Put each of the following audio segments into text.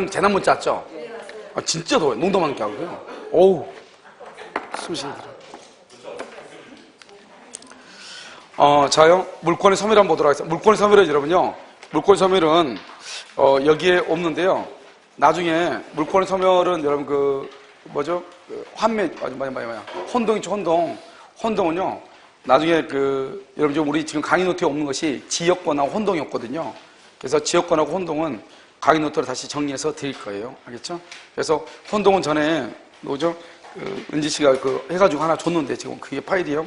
재난 문자 왔죠? 아, 진짜 더워요. 농담 함께 하고요. 어우, 숨쉬기 들어. 자요. 물권의 섬유를 한번 보도록 하겠습니다. 물권의 섬유는 여러분요. 물권의 섬유는, 여기에 없는데요. 나중에 물권의 섬유는 여러분 환매, 혼동 있죠, 혼동. 혼동은요. 나중에 여러분 좀 우리 지금 강의 노트에 없는 것이 지역권하고 혼동이 없거든요. 그래서 지역권하고 혼동은 강의 노트로 다시 정리해서 드릴 거예요. 알겠죠? 그래서 혼동은 전에 뭐죠? 은지 씨가 해가지고 하나 줬는데 지금 그게 파일이요.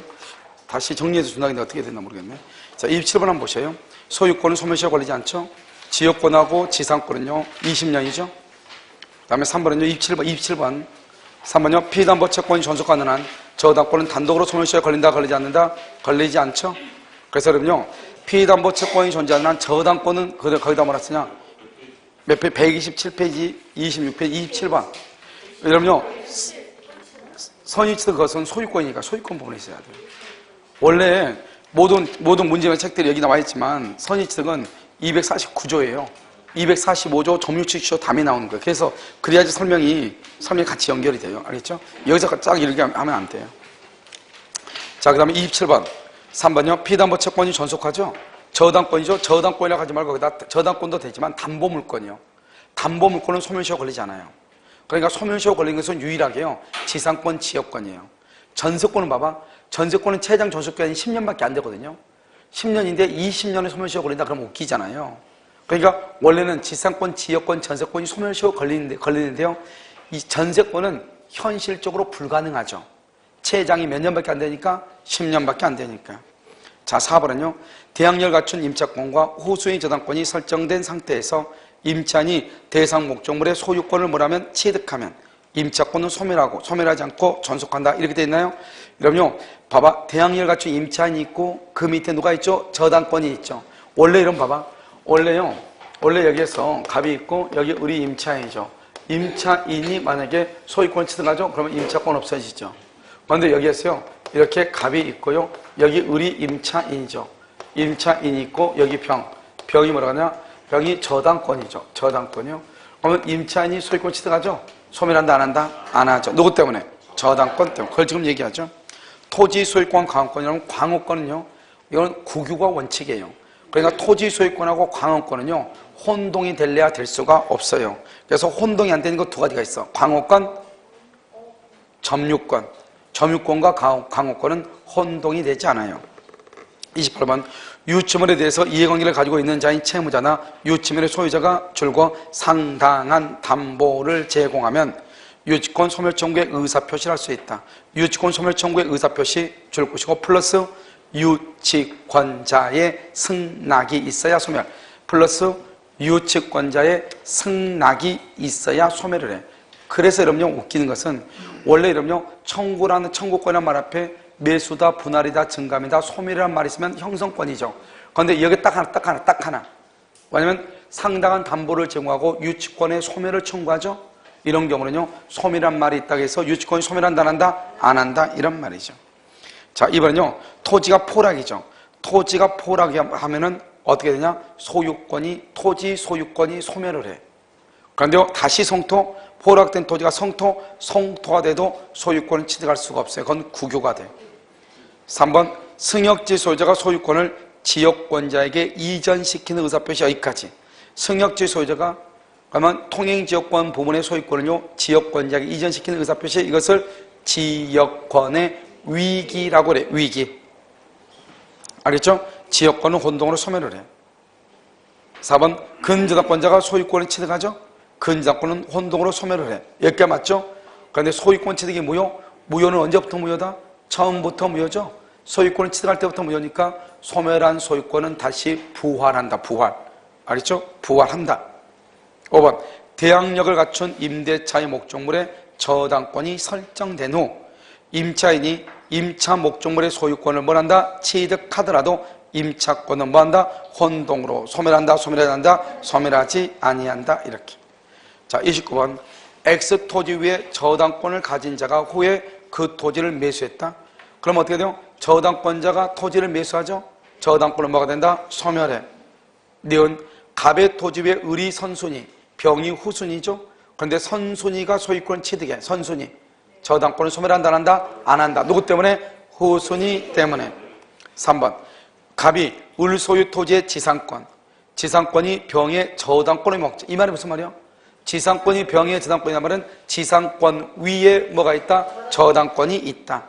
다시 정리해서 준다는데 어떻게 됐나 모르겠네. 자, 27번 한번 보세요. 소유권은 소멸시효 걸리지 않죠? 지역권하고 지상권은요, 20년이죠? 그 다음에 3번은요, 27번. 3번요, 피담보 채권이 존속하는 한 저당권은 단독으로 소멸시효에 걸린다, 걸리지 않는다? 걸리지 않죠? 그래서 여러분요, 피담보 채권이 존재하는 한 저당권은 거기다 뭐라 쓰냐? 몇 페이지? 127페이지, 26페이지, 27번. 여러분요, 선의치도 그것은 소유권이니까 소유권 부분에 있어야 돼요. 원래 모든 문제의 책들이 여기 나와 있지만 선의취득은 249조예요. 245조, 점유축조 담이 나오는 거예요. 그래서 그래야지 설명이 같이 연결이 돼요. 알겠죠? 여기서 쫙 이렇게 하면 안 돼요. 자, 그 다음에 27번. 3번요. 피담보 채권이 존속하죠? 저당권이죠? 저당권이라고 하지 말고 거기다 저당권도 되지만 담보물권이요. 담보물권은 소멸시효 걸리지 않아요. 그러니까 소멸시효 걸린 것은 유일하게요. 지상권, 지역권이에요. 전세권은 봐봐. 전세권은 최장 존속기간이 10년밖에 안 되거든요. 10년인데 20년에 소멸시효 걸린다 그러면 웃기잖아요. 그러니까 원래는 지상권, 지역권, 전세권이 소멸시효 걸리는데요. 이 전세권은 현실적으로 불가능하죠. 최장이 몇 년밖에 안 되니까 10년밖에 안 되니까. 자, 4번은요. 대항력을 갖춘 임차권과 호수의 저당권이 설정된 상태에서 임차인이 대상 목적물의 소유권을 뭐라면 취득하면 임차권은 소멸하지 않고 존속한다. 이렇게 돼 있나요? 여러분요, 봐봐. 대항력을 갖춘 임차인이 있고 그 밑에 누가 있죠? 저당권이 있죠. 원래 이런 봐봐. 원래 여기에서 갑이 있고 여기 우리 임차인이죠. 임차인이 만약에 소유권 취득하죠? 그러면 임차권 없어지죠. 그런데 여기에서요, 이렇게 갑이 있고요. 여기 우리 임차인이죠. 임차인이 있고 여기 병이 뭐라고 하냐? 병이 저당권이죠. 저당권이요. 그러면 임차인이 소유권 취득하죠? 소멸한다, 안 한다? 안 하죠. 누구 때문에? 저당권 때문에. 그걸 지금 얘기하죠. 토지 소유권 광업권이라면 광업권은요, 이건 국유가 원칙이에요. 그러니까 토지 소유권하고 광업권은요, 혼동이 될래야 될 수가 없어요. 그래서 혼동이 안 되는 거 두 가지가 있어. 광업권, 점유권. 점유권과 광업권은 혼동이 되지 않아요. 28번. 유치물에 대해서 이해관계를 가지고 있는 자인 채무자나 유치물의 소유자가 줄고 상당한 담보를 제공하면 유치권 소멸 청구의 의사표시를 할 수 있다. 유치권 소멸 청구의 의사표시 줄 것이고 플러스 유치권자의 승낙이 있어야 소멸. 플러스 유치권자의 승낙이 있어야 소멸을 해. 그래서 여러분요, 웃기는 것은 원래 여러분요, 청구권이라는 말 앞에 매수다, 분할이다, 증감이다, 소멸이라는 말이 있으면 형성권이죠. 그런데 여기 딱 하나. 왜냐면 상당한 담보를 제공하고 유치권의 소멸을 청구하죠. 이런 경우는요, 소멸이란 말이 있다고 해서 유치권이 소멸한다, 안 한다? 안 한다, 이런 말이죠. 자, 이번엔요, 토지가 포락이죠. 토지가 포락하면은 어떻게 되냐? 토지 소유권이 소멸을 해. 그런데요, 다시 포락된 토지가 성토가 돼도 소유권을 취득할 수가 없어요. 그건 국유가 돼요. 3번, 승역지 소유자가 소유권을 지역권자에게 이전시키는 의사표시 여기까지. 승역지 소유자가 그러면 통행지역권 부분의 소유권을요, 지역권자에게 이전시키는 의사표시, 이것을 지역권의 위기라고 그래. 위기. 알겠죠? 지역권은 혼동으로 소멸을 해. 4번, 근저당권자가 소유권을 취득하죠? 근저당권은 혼동으로 소멸을 해. 여기가 맞죠? 그런데 소유권 취득이 무효? 무효는 언제부터 무효다? 처음부터 무효죠? 소유권을 취득할 때부터 무효니까 소멸한 소유권은 다시 부활한다. 부활. 알겠죠? 부활한다. 5번, 대항력을 갖춘 임대차의 목적물에 저당권이 설정된 후 임차인이 임차 목적물의 소유권을 뭐한다? 취득하더라도 임차권은 뭐한다? 혼동으로 소멸한다, 소멸하지 아니한다. 이렇게. 자, 29번. X 토지 위에 저당권을 가진 자가 후에 그 토지를 매수했다. 그럼 어떻게 돼요? 저당권자가 토지를 매수하죠? 저당권은 뭐가 된다? 소멸해. 니은 갑의 토지 위에 을이 선순위, 병이 후순위죠. 그런데 선순위가 소유권 취득해. 선순위. 저당권을 소멸한다 안 한다? 안 한다. 누구 때문에? 후순위 때문에. 3번. 갑이 을소유 토지의 지상권. 지상권이 병의 저당권을 먹죠. 이 말이 무슨 말이야? 지상권이 병의 저당권이란 말은 지상권 위에 뭐가 있다? 저당권이 있다.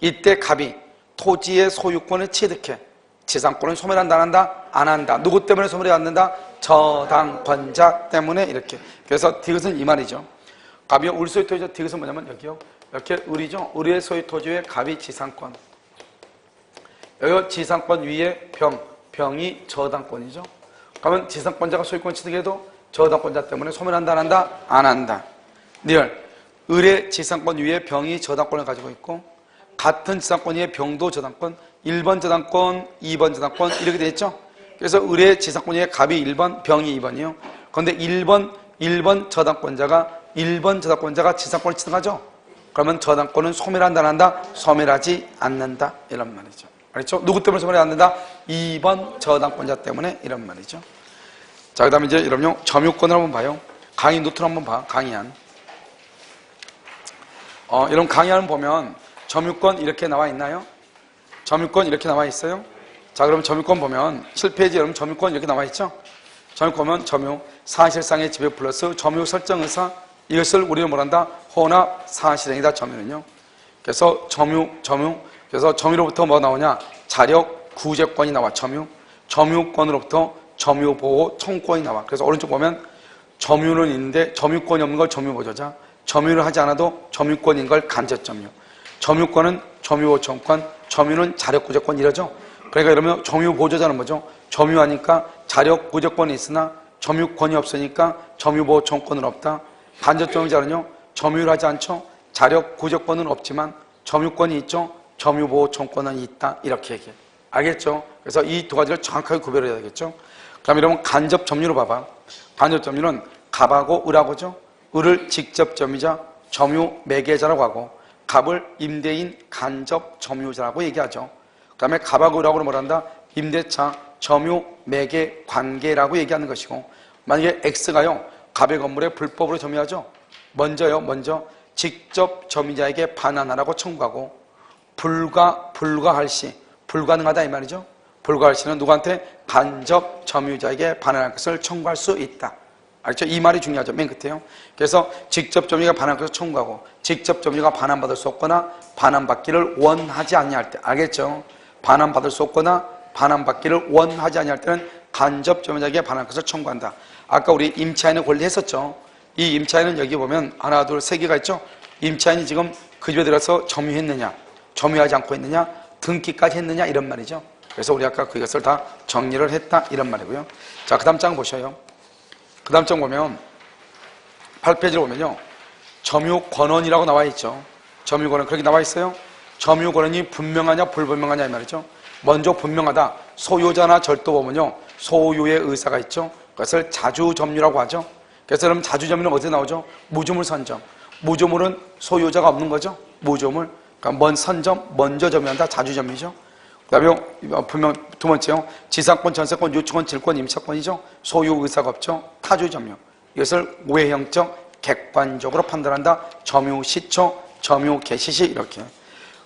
이때 갑이 토지의 소유권을 취득해. 지상권을 소멸한다 안 한다? 안 한다. 누구 때문에 소멸이 안 된다? 저당권자 때문에 이렇게. 그래서 디귿은 이 말이죠. 갑이 을소유 토지의 디귿은 뭐냐면 여기요. 이렇게 을이죠. 을의 소유 토지의 갑이 지상권. 여기 지상권 위에 병이 저당권이죠. 그러면 지상권자가 소유권 취득해도 저당권자 때문에 소멸한다 안 한다? 안 한다. 리얼. 을의 지상권 위에 병이 저당권을 가지고 있고 같은 지상권 위에 병도 저당권, 1번 저당권, 2번 저당권 이렇게 되어 있죠. 그래서 을의 지상권 위에 갑이 1번, 병이 2번이요. 그런데 1번 저당권자가 지상권을 취득하죠. 그러면 저당권은 소멸한다 안 한다? 소멸하지 않는다 이런 말이죠. 알겠죠? 누구 때문에 소멸이 안 된다? 2번 저당권자 때문에 이런 말이죠. 자, 그 다음에 이제 여러분요, 점유권을 한번 봐요. 강의 노트를 한번 봐, 강의안. 이런 강의안을 보면 점유권 이렇게 나와 있나요? 점유권 이렇게 나와 있어요? 자, 그럼 점유권 보면 7페이지 여러분 점유권 이렇게 나와 있죠? 점유권 보면 점유, 사실상의 지배 플러스 점유 설정 의사 이것을 우리는 뭐란다? 혼합 사실행위다 점유는요. 그래서 그래서 점유로부터 뭐 나오냐? 자력 구제권이 나와. 점유권으로부터 점유보호 청구권이 나와. 그래서 오른쪽 보면 점유는 있는데 점유권이 없는 걸 점유보조자, 점유를 하지 않아도 점유권인 걸 간접점유, 점유권은 점유보호 청구권, 점유는 자력구제권 이러죠. 그러니까 이러면 점유보조자는 뭐죠? 점유하니까 자력구제권이 있으나 점유권이 없으니까 점유보호 청구권은 없다. 간접점유자는요, 점유를 하지 않죠. 자력구제권은 없지만 점유권이 있죠. 점유보호 청구권은 있다. 이렇게 얘기해. 알겠죠? 그래서 이 두 가지를 정확하게 구별해야 되겠죠? 그럼 이러면 간접점유로 봐봐. 간접점유는 갑하고 을하고죠. 을을 직접점유자, 점유 매개자라고 하고 갑을 임대인 간접점유자라고 얘기하죠. 그 다음에 갑하고 을하고는 뭐란다? 임대차, 점유 매개 관계라고 얘기하는 것이고 만약에 X가요. 갑의 건물에 불법으로 점유하죠. 먼저 직접 점유자에게 반환하라고 청구하고 불가할 시, 불가능하다 이 말이죠. 불가할 시는 누구한테? 간접 점유자에게 반환할 것을 청구할 수 있다. 알죠? 이 말이 중요하죠. 맨 끝에요. 그래서 직접 점유가 반환할 것을 청구하고 직접 점유가 반환받을 수 없거나 반환받기를 원하지 않냐할 때, 알겠죠? 반환받을 수 없거나 반환받기를 원하지 않냐할 때는 간접 점유자에게 반환할 것을 청구한다. 아까 우리 임차인의 권리 했었죠. 이 임차인은 여기 보면 하나, 둘, 세 개가 있죠. 임차인이 지금 그 집에 들어서 점유했느냐, 점유하지 않고 있느냐, 등기까지 했느냐 이런 말이죠. 그래서 우리 아까 그것을 다 정리를 했다 이런 말이고요. 자, 그 다음 장 보셔요. 그 다음 장 보면 8페이지를 보면요, 점유권원이라고 나와 있죠. 점유권원 그렇게 나와 있어요. 점유권원이 분명하냐 불분명하냐 이 말이죠. 먼저 분명하다. 소유자나 절도범은요, 소유의 의사가 있죠. 그것을 자주점유라고 하죠. 그래서 그럼 자주점유는 어디서 나오죠? 무주물 선점. 무주물은 소유자가 없는 거죠. 무주물. 그러니까 먼저 점유한다. 자주점유죠. 그 다음에 분명 두 번째요. 지상권, 전세권, 유치권, 질권, 임차권이죠. 소유 의사가 없죠. 타주점유. 이것을 외형적, 객관적으로 판단한다. 점유 시초, 점유 개시시 이렇게.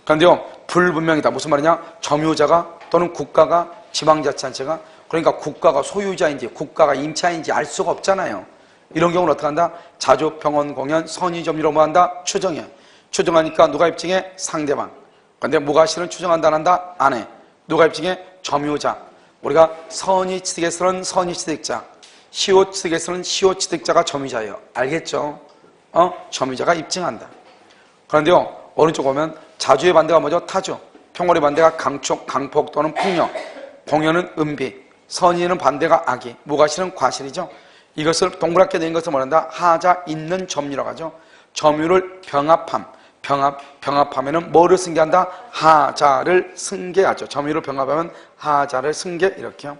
그런데요, 불분명이다. 무슨 말이냐? 점유자가 또는 국가가, 지방자치단체가, 그러니까 국가가 소유자인지 국가가 임차인지 알 수가 없잖아요. 이런 경우는 어떻게 한다? 자주, 평원, 공연, 선의점유로 뭐 한다? 추정해. 추정하니까 누가 입증해? 상대방. 그런데 뭐가 실은 추정한다 안 한다? 안 해. 누가 입증해? 점유자. 우리가 선의취득에서는 선의취득자, 시효취득에서는 시효취득자가 점유자예요. 알겠죠? 점유자가 입증한다. 그런데요, 오른쪽 보면 자주의 반대가 뭐죠? 타주. 평월의 반대가 강촉, 강폭 또는 폭력. 공연은 은비. 선의는 반대가 악의. 무과실은 과실이죠. 이것을 동그랗게 된 것을 뭐란다? 하자 있는 점유라고 하죠. 점유를 병합하면은 뭐를 승계한다? 하자를 승계하죠. 점유를 병합하면 하자를 승계 이렇게요.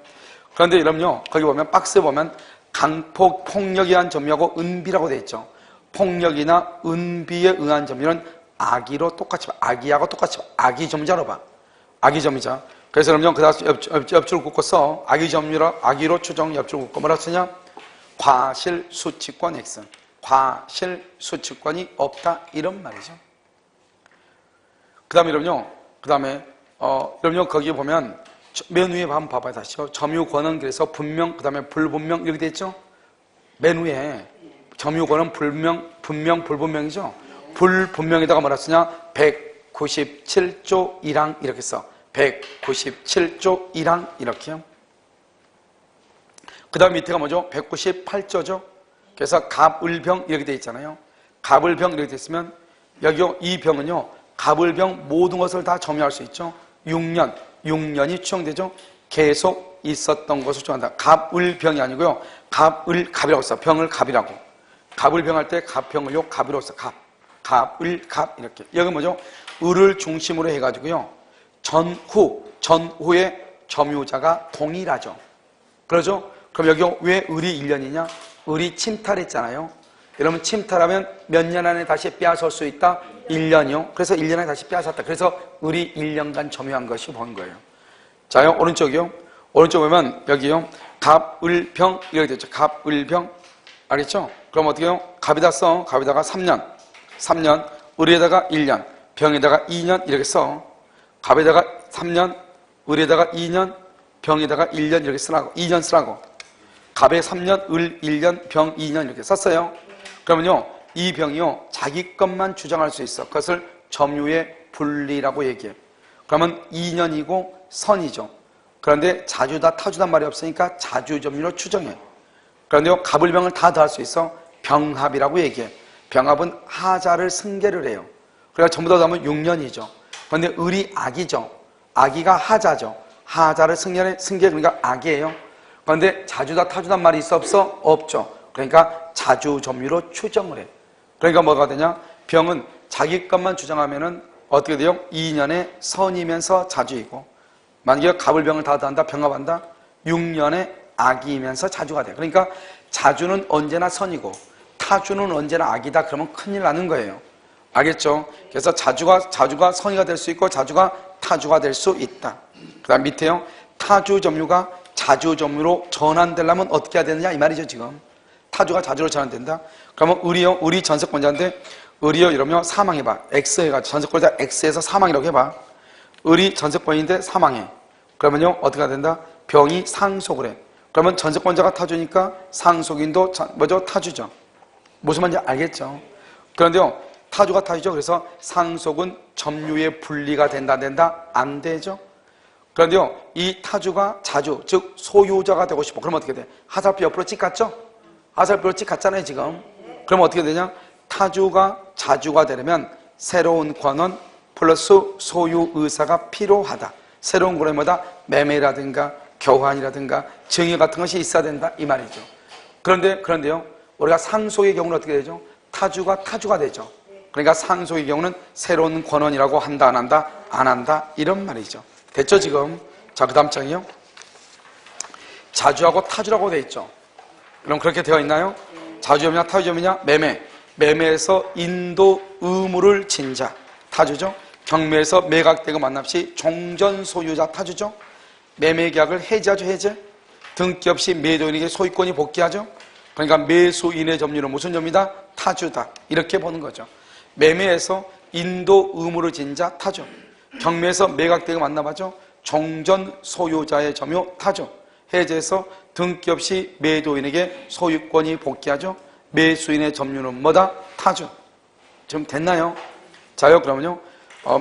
그런데 여러분요, 거기 보면 박스에 보면 강폭, 폭력에 의한 점유하고 은비라고 되어 있죠. 폭력이나 은비에 의한 점유는 악의로 똑같이 봐. 악의하고 똑같이 봐. 악의 점유자로 봐. 악의 점유자. 그래서 여러분 그 다음 옆줄을 긋고 써. 악의 점유라, 악의로 추정 옆줄을 긋고 뭐라 쓰냐? 과실수취권 X. 과실수취권이 없다 이런 말이죠. 그 다음에 여러분요 거기 보면 맨 위에 한번 봐봐요. 다시요. 점유권은 그래서 분명, 그 다음에 불분명 이렇게 돼 있죠. 맨 위에 점유권은 분명, 불분명이죠. 불분명에다가 뭐라 쓰냐? 197조 1항 이렇게 써. 197조 1항 이렇게요. 그 다음 밑에가 뭐죠? 198조죠. 그래서 갑을병 이렇게 돼 있잖아요. 갑을병 이렇게 돼 있으면 여기요 이 병은요 갑을병 모든 것을 다 점유할 수 있죠. 6년이 추정되죠. 계속 있었던 것을 추정한다. 갑을병이 아니고요. 갑이라고 써. 병을 갑이라고. 갑을병 할 때 갑병을요 갑이라고 써. 갑 이렇게. 여기 뭐죠? 을을 중심으로 해가지고요. 전후의 점유자가 동일하죠. 그러죠? 그럼 여기 왜 을이 1년이냐? 을이 침탈했잖아요. 여러분 침탈하면 몇 년 안에 다시 빼앗을 수 있다? 1년이요. 그래서 1년 안에 다시 빼앗았다. 그래서 을이 1년간 점유한 것이 보인 거예요. 자요, 오른쪽이요. 오른쪽 보면 여기요. 갑을병 이렇게 됐죠. 갑을병. 알겠죠? 그럼 어떻게 해요? 갑에다 써. 갑에다가 3년. 을에다가 1년. 병에다가 2년 이렇게 써. 갑에다가 3년. 을에다가 2년. 병에다가 1년 이렇게 쓰라고. 2년 쓰라고. 갑에 3년, 을 1년, 병 2년 이렇게 썼어요. 그러면요, 이 병이요, 자기 것만 주장할 수 있어. 그것을 점유의 분리라고 얘기해요. 그러면 2년이고 선이죠. 그런데 자주다, 타주단 말이 없으니까 자주점유로 추정해. 그런데요, 갑을병을 다 더할 수 있어. 병합이라고 얘기해. 병합은 하자를 승계를 해요. 그러니까 전부 다 더하면 6년이죠. 그런데 을이 악이죠. 악이가 하자죠. 하자를 승계, 그러니까 악이에요. 그런데 자주다 타주단 말이 있어 없어? 없죠. 그러니까 자주점유로 추정을 해. 그러니까 뭐가 되냐? 병은 자기 것만 주장하면은 어떻게 돼요? 2년에 선이면서 자주이고, 만약에 갑을병을 다 더한다, 병합한다, 6년에 악이면서 자주가 돼. 그러니까 자주는 언제나 선이고 타주는 언제나 악이다. 그러면 큰일 나는 거예요. 알겠죠? 그래서 자주가 선이가 될 수 있고 자주가 타주가 될 수 있다. 그 다음 밑에요. 타주점유가 자주점유로 전환되려면 어떻게 해야 되느냐 이 말이죠. 지금 타주가 자주로 전환된다. 그러면 을이 전세권자인데 을이요 이러면 사망해봐. X 해가지고 전세권자 X에서 사망이라고 해봐. 을이 전세권인데 사망해. 그러면요 어떻게 해야 된다? 병이 상속을 해. 그러면 전세권자가 타주니까 상속인도 뭐죠? 타주죠. 무슨 말인지 알겠죠? 그런데요 타주가 타주죠. 그래서 상속은 점유의 분리가 된다 안 되죠? 그런데요, 이 타주가 자주, 즉 소유자가 되고 싶어. 그럼 어떻게 돼? 하살표 옆으로 찍 갔죠? 하살표로 찍 갔잖아요, 지금. 그럼 어떻게 되냐? 타주가 자주가 되려면 새로운 권원 플러스 소유 의사가 필요하다. 새로운 권원이 뭐다? 매매라든가 교환이라든가 증여 같은 것이 있어야 된다 이 말이죠. 그런데요, 우리가 상속의 경우는 어떻게 되죠? 타주가 되죠. 그러니까 상속의 경우는 새로운 권원이라고 한다, 안 한다? 안 한다 이런 말이죠. 됐죠 지금? 자, 그 다음 장이요. 자주하고 타주라고 되어 있죠. 그럼 그렇게 되어 있나요? 자주점이냐 타주점이냐? 매매에서 인도 의무를 진 자 타주죠. 경매에서 매각되고 만납시 종전 소유자 타주죠. 매매 계약을 해지하죠. 해제. 등기 없이 매도인에게 소유권이 복귀하죠. 그러니까 매수인의 점유는 무슨 점이다? 타주다. 이렇게 보는 거죠. 매매에서 인도 의무를 진 자 타주. 경매에서 매각되고 만나봐죠. 종전 소유자의 점유 타주. 해제해서 등기 없이 매도인에게 소유권이 복귀하죠. 매수인의 점유는 뭐다? 타주. 지금 됐나요? 자요 그러면요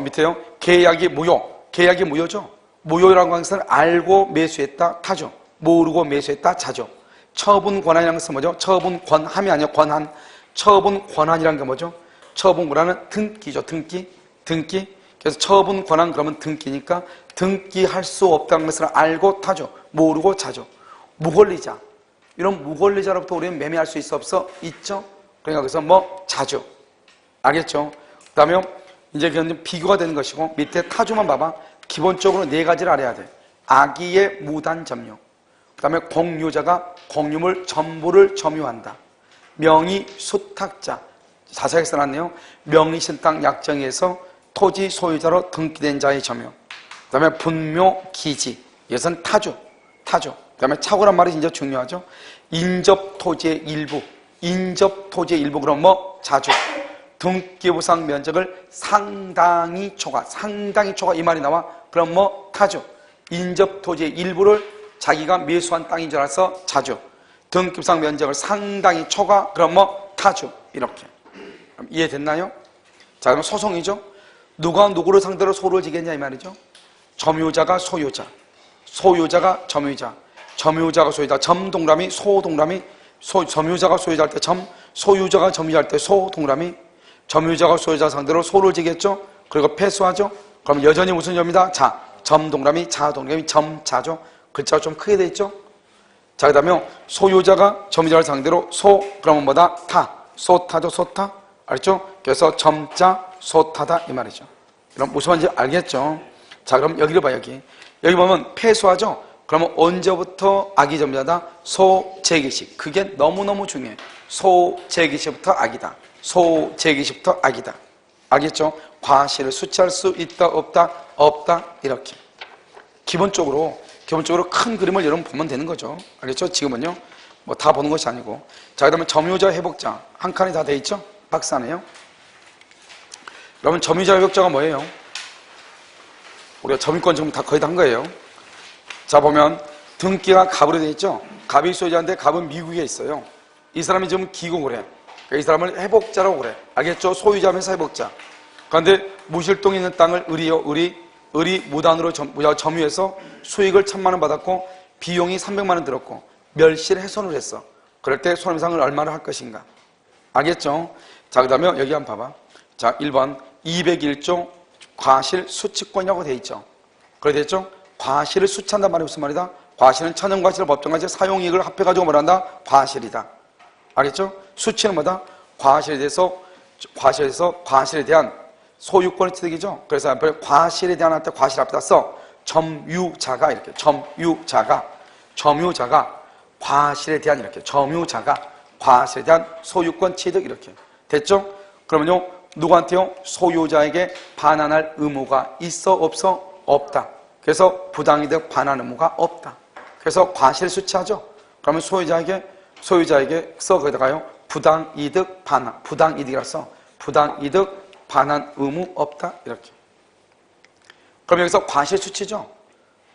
밑에요. 계약이 무효죠. 무효라고 하는 것은 알고 매수했다 타주. 모르고 매수했다 자주. 처분 권한이라는 것은 뭐죠? 처분 권함이 아니라 권한. 처분 권한이라는 게 뭐죠? 처분 권한은 등기죠. 등기. 그래서 처분 권한 그러면 등기니까 등기할 수 없다는 것을 알고 타죠. 모르고 자죠. 무권리자. 이런 무권리자로부터 우리는 매매할 수 있어 없어? 있죠. 그러니까 그래서 뭐 자주. 알겠죠? 그 다음에 이제 그건 비교가 되는 것이고 밑에 타주만 봐봐. 기본적으로 네 가지를 알아야 돼. 악의의 무단 점유. 그 다음에 공유자가 공유물 전부를 점유한다. 명의 수탁자. 자세하게 써놨네요. 명의신탁 약정에서 토지 소유자로 등기된 자의 점유. 그 다음에 분묘 기지. 이것은 타주. 다음에 착오란 말이 진짜 중요하죠. 인접토지의 일부, 인접토지의 일부, 그럼 뭐? 자주. 등기부상 면적을 상당히 초과 이 말이 나와. 그럼 뭐? 타주. 인접토지의 일부를 자기가 매수한 땅인 줄 알아서 자주. 등기부상 면적을 상당히 초과, 그럼 뭐? 타주. 이렇게. 그럼 이해됐나요? 자, 그럼 소송이죠. 누가 누구를 상대로 소를 지겠냐 이 말이죠. 점유자가 소유자, 소유자가 점유자, 점유자가 소유자, 점 동그라미, 소 동그라미, 점유자가 소유자 할 때 점, 소유자가 점유자 할 때 소 동그라미, 점유자가 소유자 상대로 소를 지겠죠. 그리고 패소하죠. 그럼 여전히 무슨 점이다? 자, 점 동그라미, 자 동그라미, 점, 자죠. 글자가 좀 크게 돼 있죠. 자, 그 다음에 소유자가 점유자를 상대로 소, 그러면 뭐다? 타, 소타죠, 소타. 알죠? 그래서 점자, 소타다 이 말이죠. 그럼 무슨 말인지 알겠죠? 자, 그럼 여기를 봐, 여기 보면 패소하죠? 그러면 언제부터 악이 점유자다? 소재기식. 그게 너무너무 중요해. 소재기식부터 악이다. 소재기식부터 악이다. 알겠죠? 과실을 수치할 수 있다, 없다? 없다. 이렇게. 기본적으로 큰 그림을 여러분 보면 되는 거죠. 알겠죠? 지금은요. 뭐 다 보는 것이 아니고. 자, 그 다음에 점유자, 회복자. 한 칸이 다 돼 있죠? 박스하네요. 여러분, 점유자, 회복자가 뭐예요? 우리가 점유권 지금 다 거의 다 한 거예요. 자, 보면 등기가 갑으로 되어 있죠? 갑이 소유자인데 갑은 미국에 있어요. 이 사람이 지금 기공을 해. 그러니까 이 사람을 회복자라고 그래. 알겠죠? 소유자면서 회복자. 그런데 무실동에 있는 땅을 을이 무단으로 점유해서 수익을 1,000만 원 받았고 비용이 300만 원 들었고 멸실훼손을 했어. 그럴 때 손해배상을 얼마나 할 것인가? 알겠죠? 자, 그 다음에 여기 한번 봐봐. 자, 1번 201조 과실 수치권이라고 되어 있죠. 그래 됐죠? 과실을 수치한단 말이 무슨 말이다? 과실은 천연과실, 법정과실, 사용이익을 합해가지고 뭐란다? 과실이다. 알겠죠? 수치는 뭐다? 과실에 대한 소유권의 취득이죠. 그래서 앞에 과실에 대한 할 때 과실 앞에다 써. 점유자가 이렇게. 점유자가 과실에 대한 이렇게. 점유자가 과실에 대한 소유권 취득 이렇게. 됐죠? 그러면요. 누구한테요? 소유자에게 반환할 의무가 있어, 없어? 없다. 그래서 부당이득 반환 의무가 없다. 그래서 과실 수치하죠. 그러면 소유자에게 써 거기다가요. 부당이득 반환, 부당이득이라 써. 부당이득 반환 의무 없다. 이렇게. 그럼 여기서 과실 수치죠.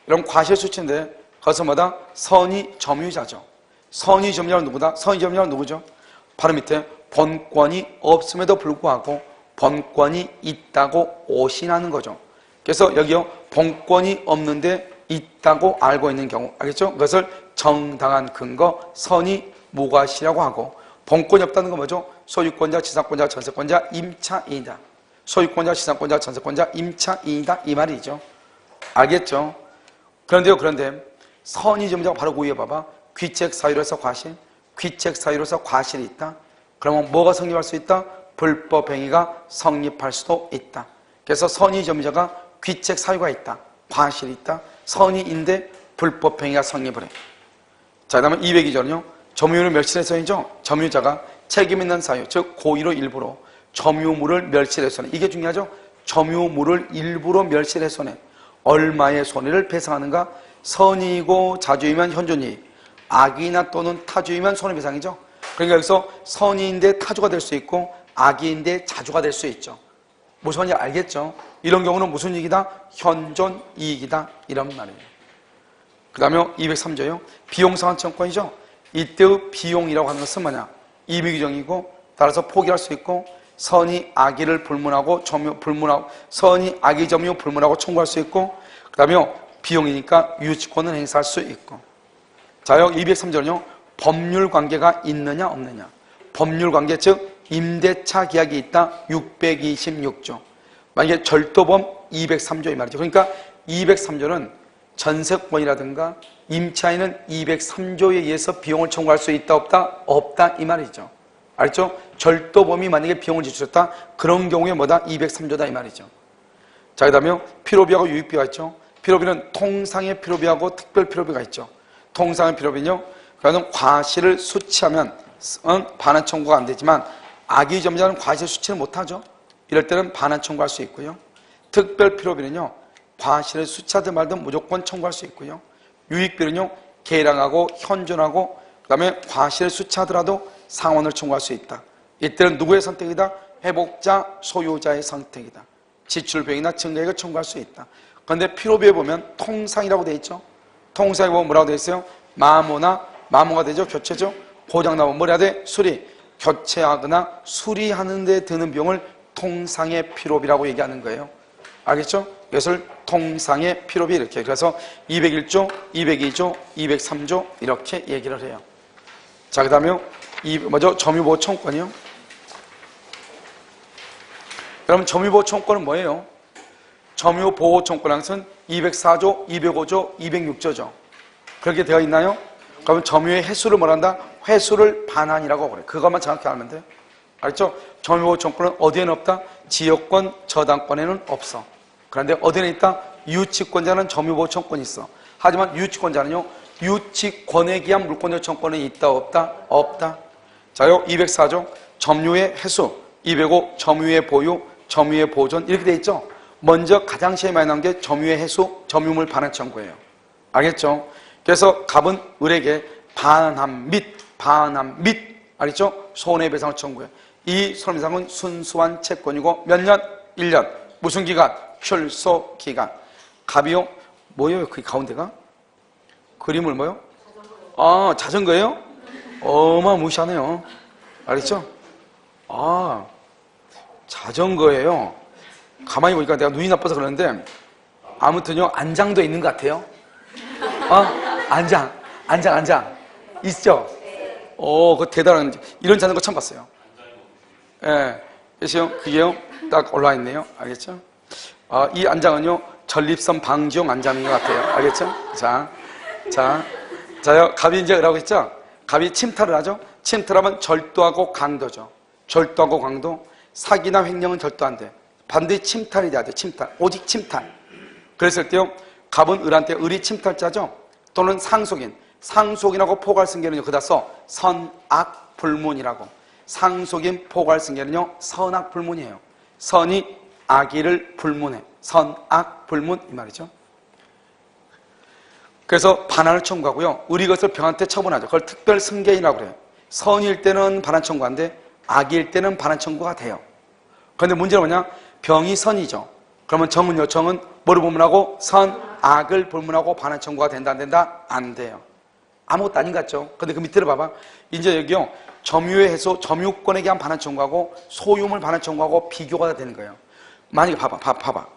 이런 과실 수치인데 거기서 뭐다? 선의 점유자죠. 선의 점유자는 누구다? 선의 점유자는 누구죠? 바로 밑에 본권이 없음에도 불구하고 본권이 있다고 오신하는 거죠. 그래서 여기요, 본권이 없는데 있다고 알고 있는 경우, 알겠죠? 그것을 정당한 근거, 선의 무과실이라고 하고, 본권이 없다는 건 뭐죠? 소유권자, 지상권자, 전세권자, 임차인이다. 소유권자, 지상권자, 전세권자, 임차인이다. 이 말이죠. 알겠죠? 그런데 선의 점유자가 바로 그 위에 봐봐. 귀책 사유로서 과실, 귀책 사유로서 과실이 있다. 그러면 뭐가 성립할 수 있다? 불법 행위가 성립할 수도 있다. 그래서 선의 점유자가 귀책 사유가 있다. 과실이 있다. 선의인데 불법 행위가 성립을 해. 자, 그 다음에 202조는요. 점유물을 멸실해서이죠. 점유자가 책임 있는 사유, 즉 고의로 일부러 점유물을 멸실해서는 이게 중요하죠. 점유물을 일부러 멸실해서는 얼마의 손해를 배상하는가? 선의이고 자주이면 현존이익, 악이나 또는 타주이면 손해배상이죠. 그러니까 여기서 선의인데 타주가 될 수 있고 악의인데 자주가 될 수 있죠. 무슨 말인지 알겠죠? 이런 경우는 무슨 이익이다? 현존이익이다. 이런 말이에요. 그 다음에 203조요. 비용상환청권이죠. 이때의 비용이라고 하는 것은 뭐냐? 임의규정이고 따라서 포기할 수 있고 선의 악의를 불문하고 선의 악의 점유 불문하고 청구할 수 있고 그 다음에 비용이니까 유치권을 행사할 수 있고. 자요 203조는요. 법률 관계가 있느냐 없느냐. 법률 관계 즉 임대차 계약이 있다. 626조. 만약에 절도범 203조 이 말이죠. 그러니까 203조는 전세권이라든가 임차인은 203조에 의해서 비용을 청구할 수 있다 없다? 없다 이 말이죠. 알죠? 절도범이 만약에 비용을 지출했다 그런 경우에 뭐다? 203조다 이 말이죠. 자, 그 다음에 필요비하고 유익비가 있죠. 필요비는 통상의 필요비하고 특별 필요비가 있죠. 통상의 필요비는요. 그러면 과실을 수치하면 반환 청구가 안 되지만 악의 점유자는 과실 수치를 못하죠. 이럴 때는 반환 청구할 수 있고요. 특별 필요비는요. 과실을 수치하든 말든 무조건 청구할 수 있고요. 유익비는요. 계량하고 현존하고 그다음에 과실을 수취하더라도 상환을 청구할 수 있다. 이때는 누구의 선택이다? 회복자, 소유자의 선택이다. 지출비용이나 증가액을 청구할 수 있다. 그런데 필요비에 보면 통상이라고 되어 있죠. 통상에 보면 뭐라고 되어 있어요? 마모가 되죠. 교체죠. 고장나면 뭘 해야 돼? 수리. 교체하거나 수리하는 데 드는 비용을 통상의 필요비라고 얘기하는 거예요. 알겠죠? 이것을 통상의 필요비 이렇게. 그래서 201조, 202조, 203조 이렇게 얘기를 해요. 자, 그 다음에 점유보호 청구권이요. 그럼 점유보호 청구권은 뭐예요? 점유보호 청구권은 204조, 205조, 206조죠. 그렇게 되어 있나요? 그러면 점유의 횟수를 뭐란다? 횟수를 반환이라고 그래. 그것만 정확히 알면 돼요. 알겠죠? 점유보호 청구권은 어디에는 없다? 지역권, 저당권에는 없어. 그런데 어디에는 있다? 유치권자는 점유보호 청구권이 있어. 하지만 유치권자는요, 유치권에 기한 물권 요청권이 있다 없다? 없다. 자요, 204조 점유의 횟수, 205 점유의 보유, 점유의 보존 이렇게 돼 있죠. 먼저 가장 제일 많이 나온 게 점유의 횟수, 점유물 반환 청구예요. 알겠죠? 그래서 갑은 을에게 반환 및 알겠죠? 손해배상을 청구해요. 이 손해배상은 순수한 채권이고 몇 년? 1년. 무슨 기간? 출소 기간. 갑이요, 뭐예요? 그 가운데가? 그림을 뭐요? 아, 자전거예요? 어마무시하네요. 알겠죠? 아, 자전거예요. 가만히 보니까 내가 눈이 나빠서 그러는데 아무튼요, 안장도 있는 것 같아요. 안장 있죠? 그거 대단한, 이런 자전거 처음 봤어요. 예, 그래서요, 그게요, 딱 올라와 있네요. 알겠죠? 이 안장은요, 전립선 방지용 안장인 것 같아요. 알겠죠? 자요, 갑이 이제 뭐라고 했죠? 갑이 침탈을 하죠? 침탈하면 절도하고 강도죠. 절도하고 강도. 사기나 횡령은 절도 안 돼. 반드시 침탈이 돼야 돼. 침탈. 오직 침탈. 그랬을 때요, 갑은 을한테, 을이 침탈자죠? 또는 상속인. 상속인하고 포괄승계는요, 그다 써. 선악불문이라고. 상속인 포괄승계는요, 선악불문이에요. 선이 악의를 불문해. 선악불문 이 말이죠. 그래서 반환을 청구하고요, 을이 그것을 병한테 처분하죠. 그걸 특별승계인이라고 그래요. 선일 때는 반환 청구한데 악일 때는 반환 청구가 돼요. 그런데 문제는 뭐냐? 병이 선이죠. 그러면 정은요, 정은 뭐를 불문하고? 선, 악을 불문하고 반환 청구가 된다 안 된다? 안 돼요. 아무것도 아닌 것 같죠? 근데 그 밑에를 봐봐. 이제 여기요, 점유의 해소, 점유권에 대한 반환 청구하고 소유물 반환 청구하고 비교가 되는 거예요. 만약에 봐봐.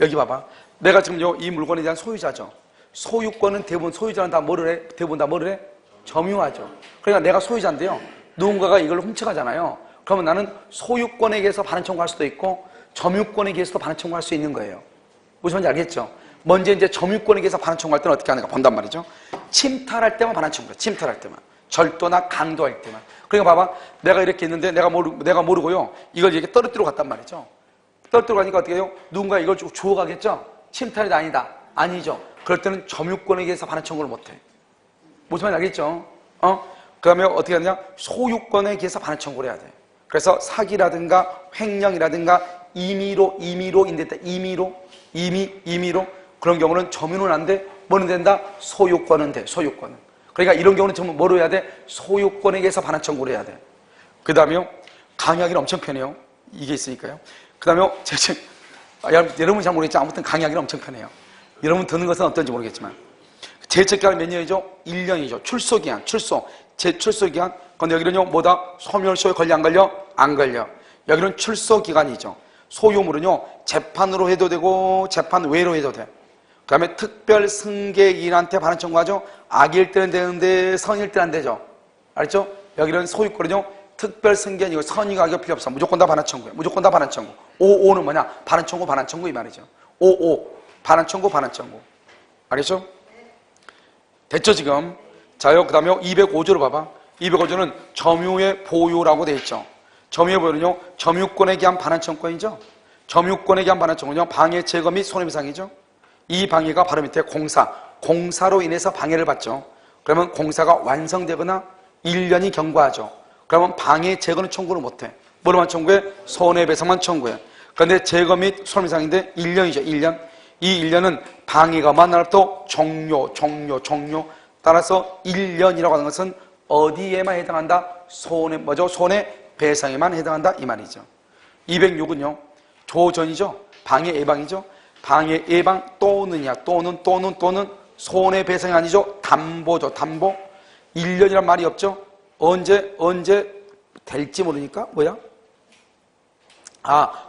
여기 봐봐. 내가 지금 이 물건에 대한 소유자죠. 소유권은 대부분 소유자는 다 뭐를 해? 대부분 다 뭐를 해? 점유하죠. 그러니까 내가 소유자인데요, 누군가가 이걸 훔쳐가잖아요. 그러면 나는 소유권에 의해서 반환 청구할 수도 있고 점유권에 의해서도 반환 청구할 수 있는 거예요. 무슨 말인지 알겠죠? 먼저 이제 점유권에 의해서 반환 청구할 때는 어떻게 하는가 본단 말이죠. 침탈할 때만 반환 청구해. 침탈할 때만. 절도나 강도할 때만. 그러니까 봐봐. 내가 이렇게 있는데 내가 모르고요, 이걸 이렇게 떨어뜨리고 갔단 말이죠. 떨어뜨리고 가니까 어떻게 해요? 누군가 이걸 주워 가겠죠? 침탈이 아니다. 아니죠. 그럴 때는 점유권에 의해서 반환 청구를 못해. 무슨 말인지 알겠죠? 그 다음에 어떻게 하느냐? 소유권에 의해서 반환 청구를 해야 돼. 그래서 사기라든가 횡령이라든가 임의로 인됐다. 임의로 그런 경우는 점유는 안 돼. 뭐는 된다? 소유권은 돼. 소유권은. 그러니까 이런 경우는 전부 뭐로 해야 돼? 소유권에 의해서 반환 청구를 해야 돼. 그 다음에요, 강의하기는 엄청 편해요. 이게 있으니까요. 그 다음에 여러분이 잘 모르겠지만 아무튼 강의하기는 엄청 편해요. 여러분 듣는 것은 어떤지 모르겠지만 제출기간 몇 년이죠? 1년이죠. 출소기한, 제출소기한. 근데 여기는요, 뭐다? 소멸시효에 걸려 안 걸려? 안 걸려. 여기는 출소기간이죠. 소유물은요, 재판으로 해도 되고 재판 외로 해도 돼. 그 다음에 특별승계인한테 반환 청구하죠. 악일 때는 되는데 선일 때는 안 되죠. 알죠? 여기는 소유권은요, 특별승계인이고 선의가 악이 필요 없어. 무조건 다 반환 청구해. 무조건 다 반환 청구. 55는 뭐냐? 반환 청구 이 말이죠. 55 반환 청구. 알겠죠? 됐죠 지금? 자요, 그 다음에 205조를 봐봐. 205조는 점유의 보유라고 돼 있죠. 점유의 보유는요, 점유권에 기한 반환 청구권이죠. 점유권에 기한 반환 청구는요, 방해, 제거 및 손해배상이죠. 이 방해가 바로 밑에 공사로 인해서 방해를 받죠. 그러면 공사가 완성되거나 1년이 경과하죠. 그러면 방해, 제거는 청구를 못해. 뭐로만 청구해? 손해배상만 청구해. 그런데 제거 및 손해배상인데 1년이죠. 1년. 이 1년은 방해가 만날 또 종료. 따라서 1년이라고 하는 것은 어디에만 해당한다? 손해배상에만 해당한다 이 말이죠. 206은요 조전이죠. 방해 예방이죠. 방해 예방 또는이야. 또는 손해배상이 아니죠. 담보죠. 담보. 1년이란 말이 없죠. 언제 될지 모르니까 뭐야?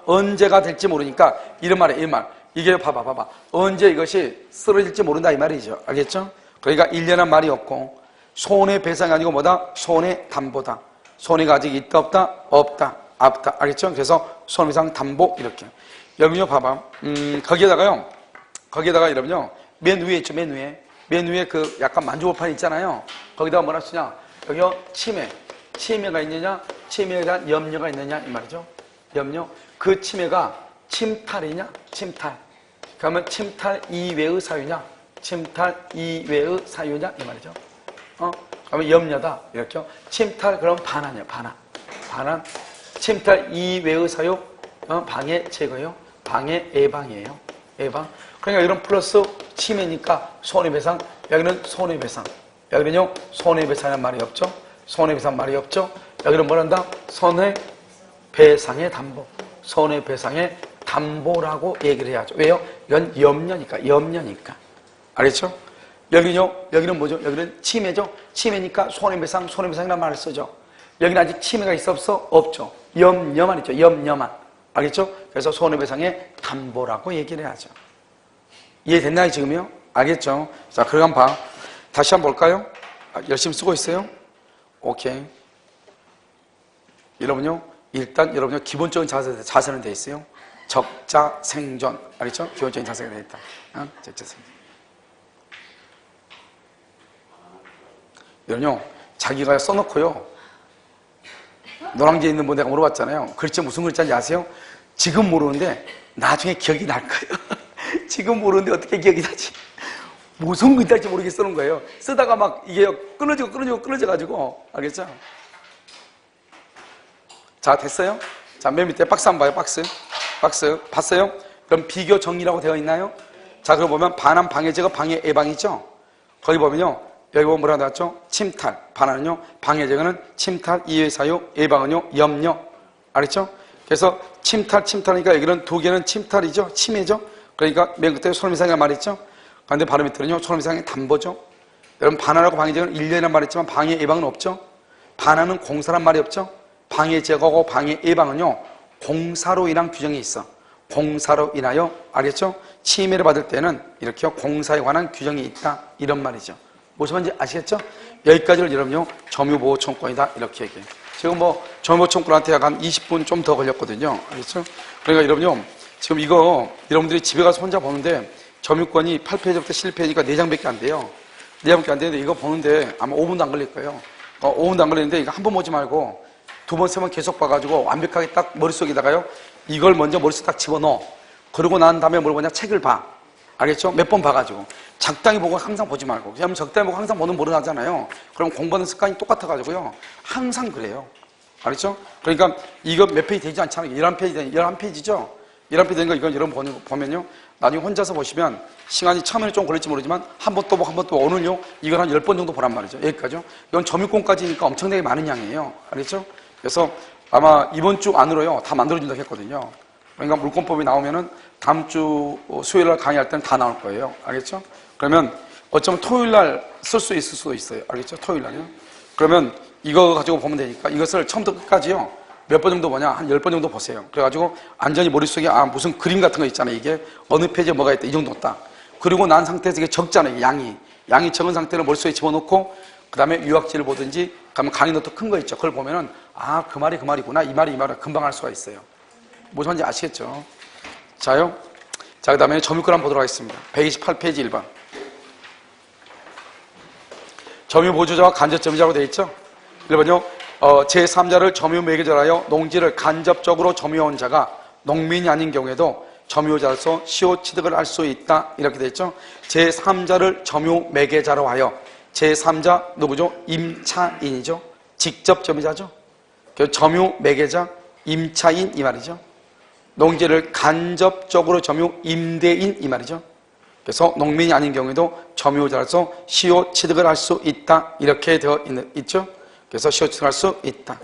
언제가 될지 모르니까 이런 말이에요. 이게 봐봐. 언제 이것이 쓰러질지 모른다 이 말이죠. 알겠죠? 그러니까 1년한 말이 없고 손해배상이 아니고 뭐다? 손해담보다. 손해가 아직 있다 없다? 없다. 알겠죠? 그래서 손해배상 담보 이렇게. 여러분요 봐봐. 거기에다가 여러분요 맨 위에 있죠. 맨 위에 그 약간 만주보판 있잖아요. 거기다가 뭐라 쓰냐? 여기요 치매가 있느냐? 치매에 대한 염려가 있느냐 이 말이죠. 염려. 그 치매가 침탈이냐? 침탈. 그러면 침탈 이외의 사유냐? 침탈 이외의 사유냐 이 말이죠. 그러면 염려다 이렇게요. 침탈 그럼 반환이야. 반환. 침탈 이외의 사유 방해 제거요. 방해 예방이에요. 예방. 그러니까 이런 플러스 치매니까 손해배상. 여기는 손해배상. 여기는요 손해배상이라는 말이 없죠. 손해배상 말이 없죠. 여기는 뭐란다? 손해배상의 담보. 손해배상의 담보라고 얘기를 해야죠. 왜요? 이건 염려니까. 알겠죠? 여기는 뭐죠? 여기는 치매죠? 치매니까 손해배상이라는 말을 쓰죠. 여기는 아직 치매가 있어 없어? 없죠. 염려만 있죠. 염려만. 알겠죠? 그래서 손해배상의 담보라고 얘기를 해야죠. 이해됐나요, 지금요? 알겠죠? 자, 그럼 봐. 다시 한번 볼까요? 열심히 쓰고 있어요? 오케이. 여러분요, 일단 여러분요, 기본적인 자세는 돼 있어요. 적자 생존. 알겠죠? 기본적인 자세가 돼 있다. 적자 생존. 여러분요, 자기가 써놓고요. 노랑지에 있는 분 내가 물어봤잖아요. 글자 무슨 글자인지 아세요? 지금 모르는데 나중에 기억이 날 거예요. 지금 모르는데 어떻게 기억이 나지? 무슨 글자인지 모르게 쓰는 거예요. 쓰다가 막 이게 끊어져가지고. 알겠죠? 자, 됐어요? 자, 맨 밑에 박스 한번 봐요. 박스. 봤어요? 그럼 비교 정리라고 되어 있나요? 자, 그럼 보면 반환 방해제거 방해 예방이죠? 거기 보면요. 여기 보면 뭐라고 나왔죠? 침탈. 반환은요. 방해제거는 침탈, 이외 사유, 예방은요. 염려. 알겠죠? 그래서 침탈이니까 여기는 두 개는 침탈이죠? 치매죠? 그러니까 맨 끝에 손해배상이라는 말이 있죠? 그런데 바로 밑에는요. 손해배상의 담보죠? 여러분 반환하고 방해제거는 1년이라는 말이 있지만 방해 예방은 없죠? 반환은 공사란 말이 없죠? 방해제거하고 방해 예방은요. 공사로 인한 규정이 있어. 공사로 인하여. 알겠죠? 치매를 받을 때는 이렇게 공사에 관한 규정이 있다. 이런 말이죠. 무슨 말인지 아시겠죠? 여기까지를 여러분요 점유보호청구권이다 이렇게 얘기해요. 지금 뭐 점유보호청구권한테 약 한 20분 좀 더 걸렸거든요. 알겠죠? 그러니까 여러분요 지금 이거 여러분들이 집에 가서 혼자 보는데 점유권이 8페이지부터 11페이지가 4장밖에 안 돼요. 4장밖에 안 되는데 이거 보는데 아마 5분도 안 걸릴 거예요. 5분도 안 걸리는데 이거 한 번 보지 말고 두 번, 세 번 계속 봐가지고 완벽하게 딱 머릿속에다가요 이걸 먼저 머릿속에 딱 집어넣어. 그러고 난 다음에 뭘 보냐? 책을 봐. 알겠죠? 몇 번 봐가지고. 적당히 보고 항상 보지 말고. 왜냐하면 적당히 보고 항상 보는 버릇 하잖아요. 그럼 공부하는 습관이 똑같아가지고요. 항상 그래요. 알겠죠? 그러니까 이거 몇 페이지 되지 않잖아요. 11페이지죠? 11페이지 되는 거 이건 여러분 보면요. 나중에 혼자서 보시면 시간이 처음에는 좀 걸릴지 모르지만 한 번 또 보고 한 번 또 오늘요. 이걸 한 10번 정도 보란 말이죠. 여기까지요. 이건 점유권까지니까 엄청나게 많은 양이에요. 알겠죠? 그래서 아마 이번 주 안으로요. 다 만들어준다고 했거든요. 그러니까 물권법이 나오면은 다음 주 수요일 날 강의할 때는 다 나올 거예요. 알겠죠? 그러면 어쩌면 토요일 날 쓸 수 있을 수도 있어요. 알겠죠? 토요일 날요. 그러면 이거 가지고 보면 되니까 이것을 처음부터 끝까지요. 몇 번 정도 보냐? 한 10번 정도 보세요. 그래가지고 완전히 머릿속에 무슨 그림 같은 거 있잖아요. 이게 어느 페이지에 뭐가 있다. 이 정도 딱. 그리고 난 상태에서 이게 적잖아요. 양이 적은 상태를 머릿속에 집어넣고 그 다음에 유학지를 보든지 그러면 강의 노트 큰 거 있죠. 그걸 보면은 그 말이 그 말이구나. 이 말이 이 말이구나. 금방 알 수가 있어요. 무슨 말인지 아시겠죠? 자요. 자, 그 다음에 점유권 한번 보도록 하겠습니다. 128페이지 1번. 점유보조자와 간접점유자로 되어 있죠? 1번요. 제3자를 점유매개자하여 농지를 간접적으로 점유한 자가 농민이 아닌 경우에도 점유자로서 시효취득을 할 수 있다. 이렇게 되어 있죠? 제3자를 점유매개자로 하여 제3자 누구죠? 임차인이죠? 직접 점유자죠? 점유매개자, 임차인 이 말이죠? 농지를 간접적으로 점유 임대인 이 말이죠. 그래서 농민이 아닌 경우에도 점유자로서 시효 취득을 할 수 있다. 이렇게 되어 있죠. 그래서 시효 취득할 수 있다.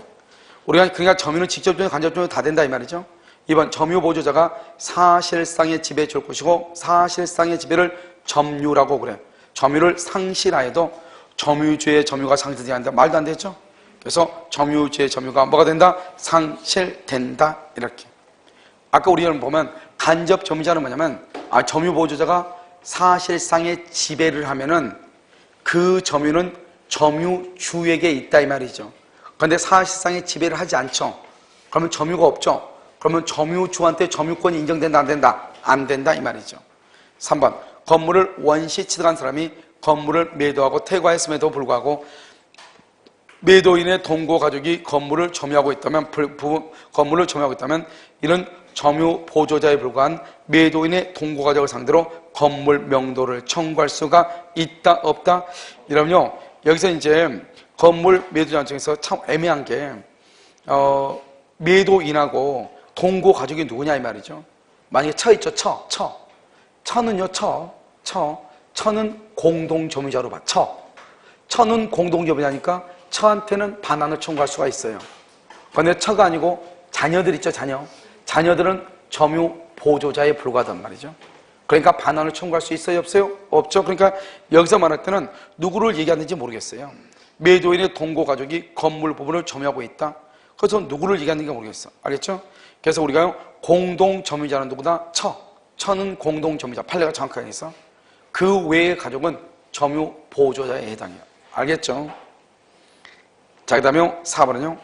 우리가 그러니까 점유는 직접적이고 간접적으로 다 된다 이 말이죠. 2번 점유 보조자가 사실상의 지배에 줄 것이고 사실상의 지배를 점유라고 그래. 점유를 상실하여도 점유주의 점유가 상실되지 않는다. 말도 안 되죠. 그래서 점유주의 점유가 뭐가 된다? 상실된다. 이렇게. 아까 우리가 보면 간접 점유자는 뭐냐면 점유 보조자가 사실상의 지배를 하면은 그 점유는 점유주에게 있다 이 말이죠. 그런데 사실상의 지배를 하지 않죠. 그러면 점유가 없죠. 그러면 점유주한테 점유권이 인정된다 안 된다? 안 된다 이 말이죠. 3번 건물을 원시 취득한 사람이 건물을 매도하고 퇴거했음에도 불구하고 매도인의 동거 가족이 건물을 점유하고 있다면 이런 점유 보조자에 불과한 매도인의 동거 가족을 상대로 건물 명도를 청구할 수가 있다 없다? 이러면요 여기서 이제 건물 매도자 중에서 참 애매한 게 매도인하고 동거 가족이 누구냐 이 말이죠. 만약에 처 있죠. 처는요 처는 공동점유자로 봐. 처는 공동점유자니까 처한테는 반환을 청구할 수가 있어요. 그런데 처가 아니고 자녀들 있죠. 자녀들은 점유 보조자에 불과하단 말이죠. 그러니까 반환을 청구할 수 있어요 없어요? 없죠. 그러니까 여기서 말할 때는 누구를 얘기하는지 모르겠어요. 매도인의 동거 가족이 건물 부분을 점유하고 있다. 그래서 누구를 얘기하는지 모르겠어. 알겠죠? 그래서 우리가 공동점유자는 누구다? 처는 공동점유자. 판례가 정확하게 있어. 그 외의 가족은 점유 보조자에 해당해요. 알겠죠? 자, 그 다음에 4번은요.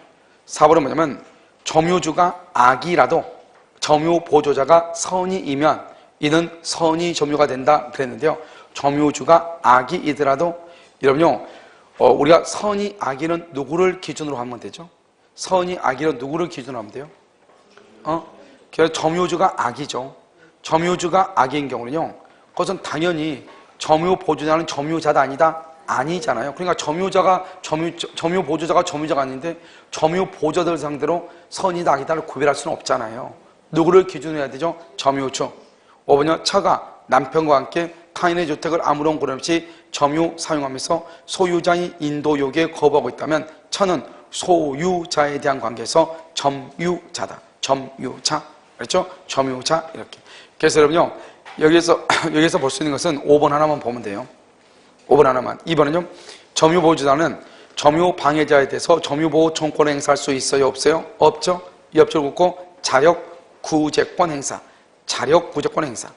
4번은 뭐냐면 점유주가 악이라도 점유 보조자가 선의이면 이는 선의 점유가 된다 그랬는데요. 점유주가 악이더라도 여러분요. 우리가 선의 악의는 누구를 기준으로 하면 되죠? 선의 악의는 누구를 기준으로 하면 돼요? 그래서 점유주가 악이죠. 점유주가 악인 경우는요. 그것은 당연히 점유 보조자는 점유자다 아니다? 아니잖아요. 그러니까 점유 보조자가 점유자가 아닌데 점유 보조자들 상대로 선이다 악이다를 구별할 수는 없잖아요. 누구를 기준으로 해야 되죠? 점유주. 5번요. 처가 남편과 함께 타인의 주택을 아무런 고려 없이 점유 사용하면서 소유자의 인도 요구에 거부하고 있다면 처는 소유자에 대한 관계에서 점유자다. 점유자. 그렇죠? 점유자. 이렇게. 그래서 여러분요. 여기서 볼 수 있는 것은 5번 하나만 보면 돼요. 5번 하나만. 2번은요. 점유보호자는 점유방해자에 대해서 점유보호 청구권을 행사할 수 있어요? 없어요? 없죠? 옆줄 긋고 자력구제권 행사. 자력구제권 행사.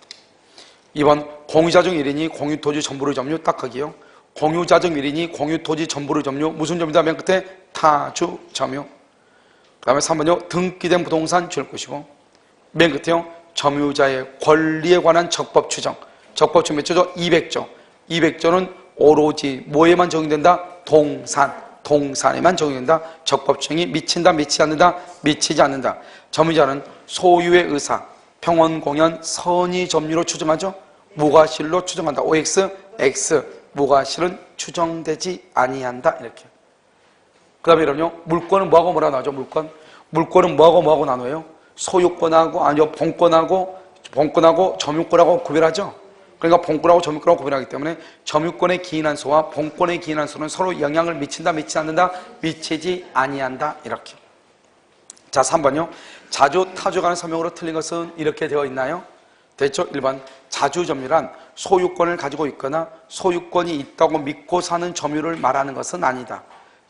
2번 공유자 중 1인이 공유토지 전부를 점유. 딱 거기요. 공유자 중 1인이 공유토지 전부를 점유. 무슨 점유다? 맨 끝에 타주 점유. 그 다음에 3번요. 등기된 부동산 줄 것이고 맨 끝에요. 점유자의 권리에 관한 적법 추정. 적법 추정 몇 조죠? 200조. 200조는 오로지 뭐에만 적용된다? 동산에만 적용된다. 적법 추정이 미친다, 미치지 않는다, 미치지 않는다. 점유자는 소유의 의사, 평원 공연, 선의 점유로 추정하죠. 무과실로 추정한다. OX, X. 무과실은 추정되지 아니한다. 이렇게. 그 다음에 이러면요. 물권은 뭐하고 뭐라고 나오죠? 물권은 뭐하고 나눠요? 소유권하고 아니요 본권하고 점유권하고 구별하죠. 그러니까 본권하고 점유권하고 구별하기 때문에 점유권에 기인한 소와 본권에 기인한 소는 서로 영향을 미친다, 미치지 않는다, 미치지 아니한다. 이렇게. 자, 3번요. 자주 타주 간의 설명으로 틀린 것은 이렇게 되어 있나요? 됐죠? 1번 자주점유란 소유권을 가지고 있거나 소유권이 있다고 믿고 사는 점유를 말하는 것은 아니다.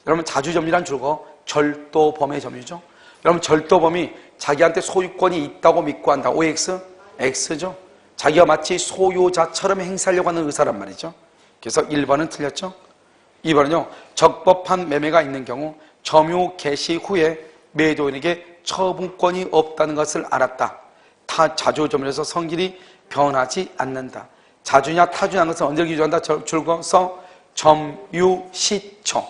여러분 자주점유란 줄거 절도범의 점유죠. 여러분 절도범이 자기한테 소유권이 있다고 믿고 한다. OX? X죠. 자기가 마치 소유자처럼 행사하려고 하는 의사란 말이죠. 그래서 1번은 틀렸죠. 2번은요. 적법한 매매가 있는 경우 점유 개시 후에 매도인에게 처분권이 없다는 것을 알았다. 자주점유에서 성질이 변하지 않는다. 자주냐 타주냐는 것은 언제를 기준한다? 줄거서 점유시초.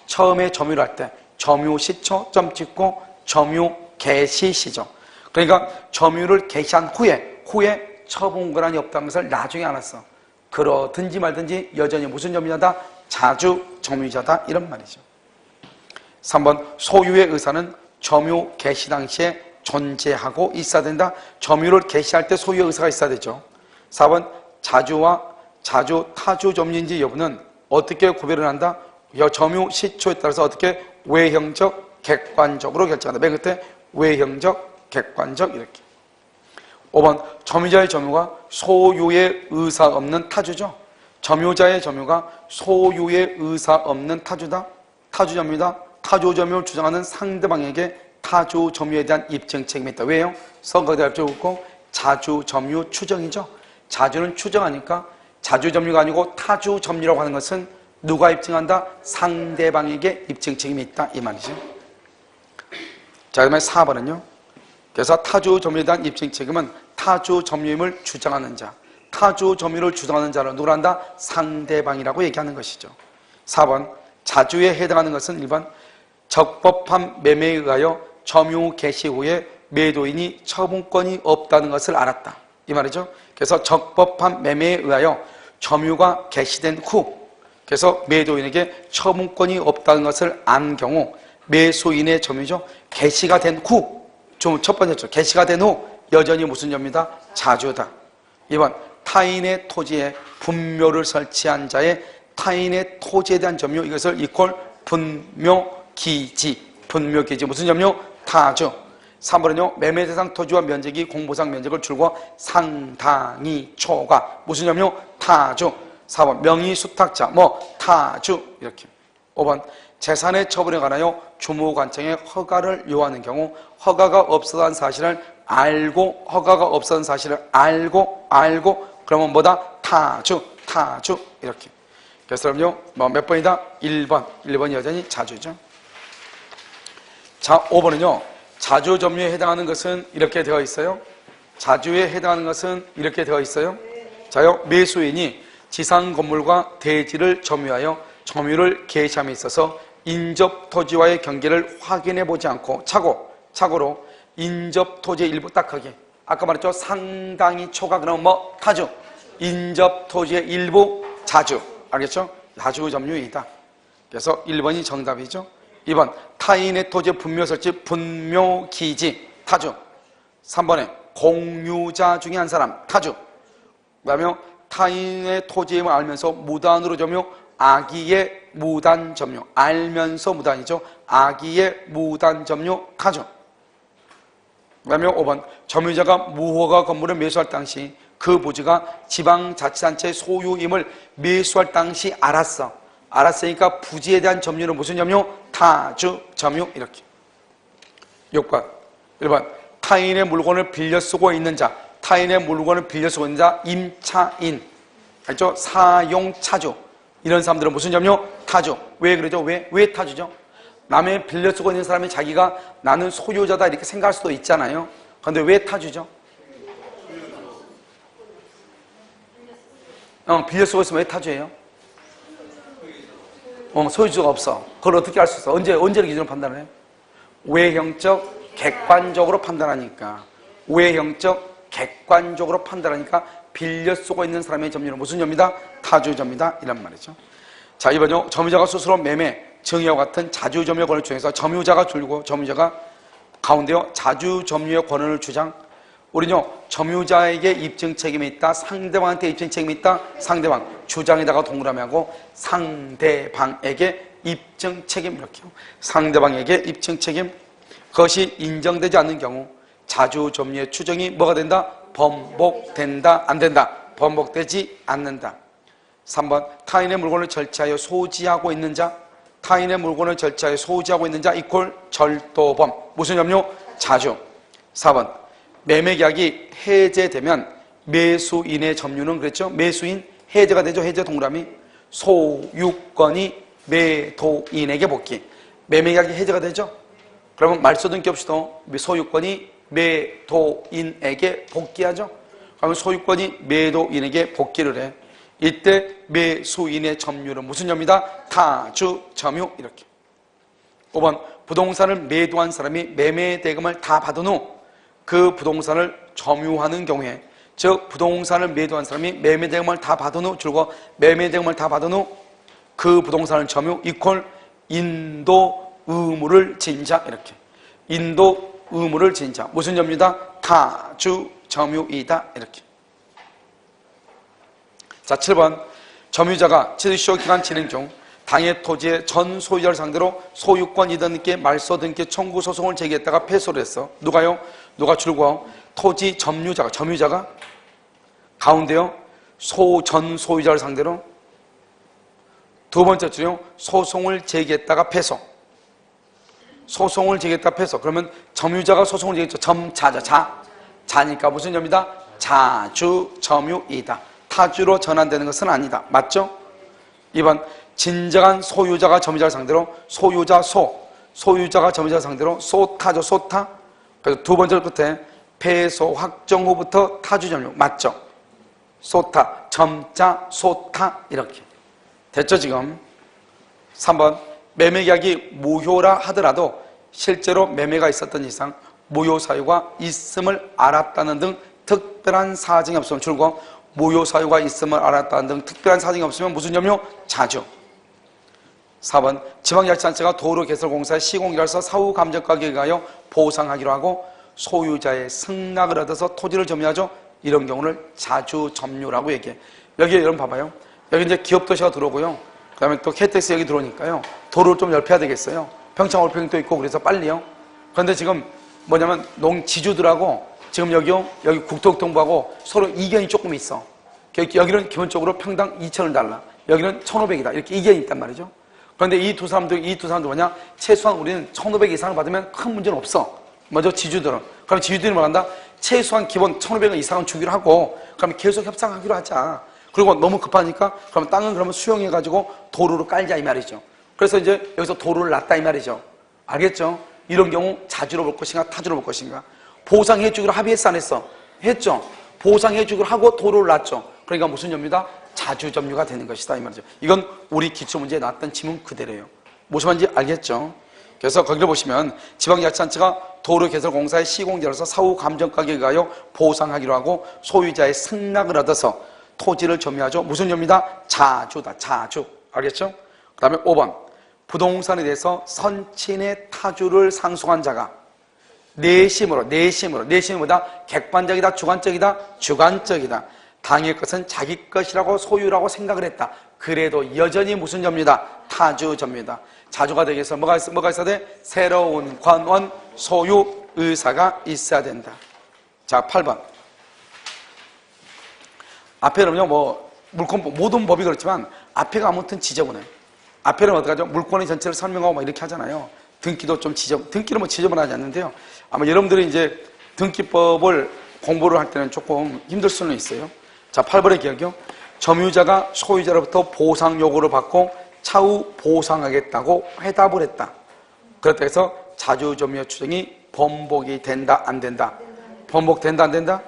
처음에 점유를 할 때 점유시초 점 찍고 점유 개시시죠. 그러니까 점유를 개시한 후에 처분 권한이 없다는 것을 나중에 알았어. 그러든지 말든지 여전히 무슨 점유자다? 자주 점유자다. 이런 말이죠. 3번 소유의 의사는 점유 개시 당시에 존재하고 있어야 된다. 점유를 개시할 때 소유의 의사가 있어야 되죠. 4번 자주와 자주 타주 점유인지 여부는 어떻게 구별을 한다? 점유 시초에 따라서 어떻게 외형적, 객관적으로 결정한다. 맨 끝에 외형적, 객관적 이렇게. 5번 점유자의 점유가 소유의 의사 없는 타주죠. 점유자의 점유가 소유의 의사 없는 타주다. 타주 점유다. 타주 점유를 주장하는 상대방에게 타주 점유에 대한 입증 책임이 있다. 왜요? 선거대 합주고 자주 점유 추정이죠. 자주는 추정하니까 자주 점유가 아니고 타주 점유라고 하는 것은 누가 입증한다? 상대방에게 입증 책임이 있다 이 말이죠. 자, 그다음에 4번은요. 그래서 타주 점유에 대한 입증 책임은 타주 점유임을 주장하는 자, 타주 점유를 주장하는 자를 누구라 한다? 상대방이라고 얘기하는 것이죠. 4번 자주에 해당하는 것은 1번 적법한 매매에 의하여 점유 개시 후에 매도인이 처분권이 없다는 것을 알았다 이 말이죠. 그래서 적법한 매매에 의하여 점유가 개시된 후 그래서 매도인에게 처분권이 없다는 것을 안 경우 매수인의 점유죠. 개시가 된 후, 첫 번째죠. 개시가 된 후 여전히 무슨 점유다? 자주다. 2번 타인의 토지에 분묘를 설치한 자의 타인의 토지에 대한 점유 이것을 이퀄 분묘기지. 분묘기지 무슨 점유? 타주. 3번은요. 매매 대상 토지와 면적이 공보상 면적을 줄고 상당히 초과 무슨 점유? 타주. 4번 명의 수탁자 타주 이렇게. 5번 재산의 처분에 관하여 주무관청에 허가를 요하는 경우 허가가 없었다는 사실을 알고 허가가 없었다는 사실을 알고 그러면 뭐다? 타주 이렇게. 그래서 그럼요 몇 번이다? 1번이 여전히 자주죠. 자 5번은요 자주 점유에 해당하는 것은 이렇게 되어 있어요. 자주에 해당하는 것은 이렇게 되어 있어요. 자요 매수인이 지상 건물과 대지를 점유하여 점유를 개시함에 있어서 인접 토지와의 경계를 확인해 보지 않고 착오로 인접 토지의 일부 딱하게 아까 말했죠. 상당히 초과 그러면 타주. 인접 토지의 일부 자주. 알겠죠? 자주 점유이다. 그래서 1번이 정답이죠. 2번 타인의 토지의 분묘 설치 분묘기지 타주. 3번에 공유자 중에 한 사람 타주. 그다음에 타인의 토지임을 알면서 무단으로 점유 악의의 무단 점유. 알면서 무단이죠. 악의의 무단 점유 타주. 그 다음에 5번 점유자가 무허가 건물을 매수할 당시 그 부지가 지방자치단체 소유임을 매수할 당시 알았으니까 부지에 대한 점유는 무슨 점유? 타주 점유 이렇게. 6번 1번 타인의 물건을 빌려 쓰고 있는 자 타인의 물건을 빌려 쓰고 있는 자 임차인 알죠? 사용차주 이런 사람들은 무슨 점유? 타주. 왜 그러죠? 왜 타주죠? 남의 빌려 쓰고 있는 사람이 자기가 나는 소유자다 이렇게 생각할 수도 있잖아요. 그런데 왜 타주죠? 빌려 쓰고 있으면 왜 타주예요? 소유주가 없어. 그걸 어떻게 알 수 있어? 언제를 기준으로 판단을 해요? 외형적, 객관적으로 판단하니까. 외형적, 객관적으로 판단하니까 빌려 쓰고 있는 사람의 점유는 무슨 점이다? 타주점이다. 이란 말이죠. 자, 이번요. 점유자가 스스로 매매, 증여와 같은 자주점유의 권을 주장해서 점유자가 줄고 점유자가 가운데요. 자주점유의 권한을 주장. 우리는요. 점유자에게 입증 책임이 있다. 상대방한테 입증 책임이 있다. 상대방. 주장에다가 동그라미 하고 상대방에게 입증 책임 이렇게요. 상대방에게 입증 책임. 그것이 인정되지 않는 경우 자주점유의 추정이 뭐가 된다? 번복된다. 안 된다. 번복되지 않는다. 3번 타인의 물건을 절취하여 소지하고 있는 자 타인의 물건을 절취하여 소지하고 있는 자 이퀄 절도범. 무슨 점유? 자주. 4번 매매계약이 해제되면 매수인의 점유는 그랬죠? 매수인 해제가 되죠. 해제 동그라미. 소유권이 매도인에게 복귀. 매매계약이 해제가 되죠. 그러면 말소등기 없이도 소유권이 매도인에게 복귀하죠. 그러면 소유권이 매도인에게 복귀를 해. 이때 매수인의 점유는 무슨 점이다? 타주 점유 이렇게. 5번 부동산을 매도한 사람이 매매 대금을 다 받은 후 그 부동산을 점유하는 경우에 즉 부동산을 매도한 사람이 매매 대금을 다 받은 후 줄고 매매 대금을 다 받은 후 그 부동산을 점유 이퀄 인도 의무를 진 자 이렇게. 인도 의무를 진 자 무슨 점유다? 타주 점유이다 이렇게. 자, 7번. 점유자가 제주시효 기간 진행 중 당해 토지의 전 소유자를 상대로 소유권 이전 등기 말소 등기 청구 소송을 제기했다가 패소를 했어. 누가요? 누가 줄고 토지 점유자가 가운데요 전 소유자를 상대로 두 번째 줄이요 소송을 제기했다가 패소. 소송을 제기했다 패소. 그러면 점유자가 소송을 제기했죠. 자니까 무슨 점이다? 자주 점유이다. 타주로 전환되는 것은 아니다. 맞죠? 2번 진정한 소유자가 점유자를 상대로 소유자가 점유자를 상대로 소타죠. 소타. 그래서 두 번째 끝에 패소 확정 후부터 타주 점유. 맞죠? 소타, 점자, 소타 이렇게 됐죠 지금? 3번 매매계약이 무효라 하더라도 실제로 매매가 있었던 이상 무효 사유가 있음을 알았다는 등 특별한 사정이 없으면 줄고 무효 사유가 있음을 알았다는 등 특별한 사정이 없으면 무슨 점유? 자주. 4번 지방자치단체가 도로개설공사의 시공이라서 사후 감정가격에 의하여 보상하기로 하고 소유자의 승낙을 얻어서 토지를 점유하죠. 이런 경우를 자주 점유라고 얘기해. 여기 여러분 봐봐요. 여기 이제 기업도시가 들어오고요. 그 다음에 또 KTX 여기 들어오니까요. 도로를 좀 넓혀야 되겠어요. 평창올림픽도 있고 그래서 빨리요. 그런데 지금 뭐냐면 지주들하고 지금 여기 국토교통부하고 서로 이견이 조금 있어. 여기는 기본적으로 평당 2,000원 달라. 여기는 1,500이다. 이렇게 이견이 있단 말이죠. 그런데 이 두 사람도 뭐냐? 최소한 우리는 1,500 이상을 받으면 큰 문제는 없어. 먼저 지주들은. 그럼 지주들이 뭐란다? 최소한 기본 1,500원 이상은 주기로 하고 그러면 계속 협상하기로 하자. 그리고 너무 급하니까 그러면 땅은 그러면 수용해가지고 도로를 깔자 이 말이죠. 그래서 이제 여기서 도로를 놨다 이 말이죠. 알겠죠? 이런 경우 자주로 볼 것인가 타주로 볼 것인가. 보상해주기로 합의했어 안 했어? 했죠. 보상해주기로 하고 도로를 놨죠. 그러니까 무슨 점유다? 자주 점유가 되는 것이다 이 말이죠. 이건 우리 기출문제에 나왔던 지문 그대로예요. 무슨 말인지 알겠죠? 그래서 거기를 보시면 지방자치단체가 도로개설공사의 시공제로서 사후 감정가격에 의하여 보상하기로 하고 소유자의 승낙을 얻어서 토지를 점유하죠. 무슨 점유다? 자주다. 자주. 알겠죠? 그 다음에 5번 부동산에 대해서 선친의 타주를 상속한 자가 내심으로보다 객관적이다 주관적이다? 주관적이다. 당의 것은 자기 것이라고 소유라고 생각을 했다. 그래도 여전히 무슨 점유다? 타주 점유다. 자주가 되기 위해서 뭐가 있어야 돼? 새로운 관원 소유 의사가 있어야 된다. 자, 8번. 앞에는요, 물권, 모든 법이 그렇지만 앞에가 아무튼 지저분해. 앞에는 어떡하죠? 물권의 전체를 설명하고 이렇게 하잖아요. 등기도 좀 등기는 지저분하지 않는데요. 아마 여러분들이 이제 등기법을 공부를 할 때는 조금 힘들 수는 있어요. 자, 8번의 기억이요. 점유자가 소유자로부터 보상 요구를 받고 차후 보상하겠다고 회답을 했다. 그렇다 해서 자주점유 추정이 번복이 된다, 안 된다? 번복된다, 안 된다?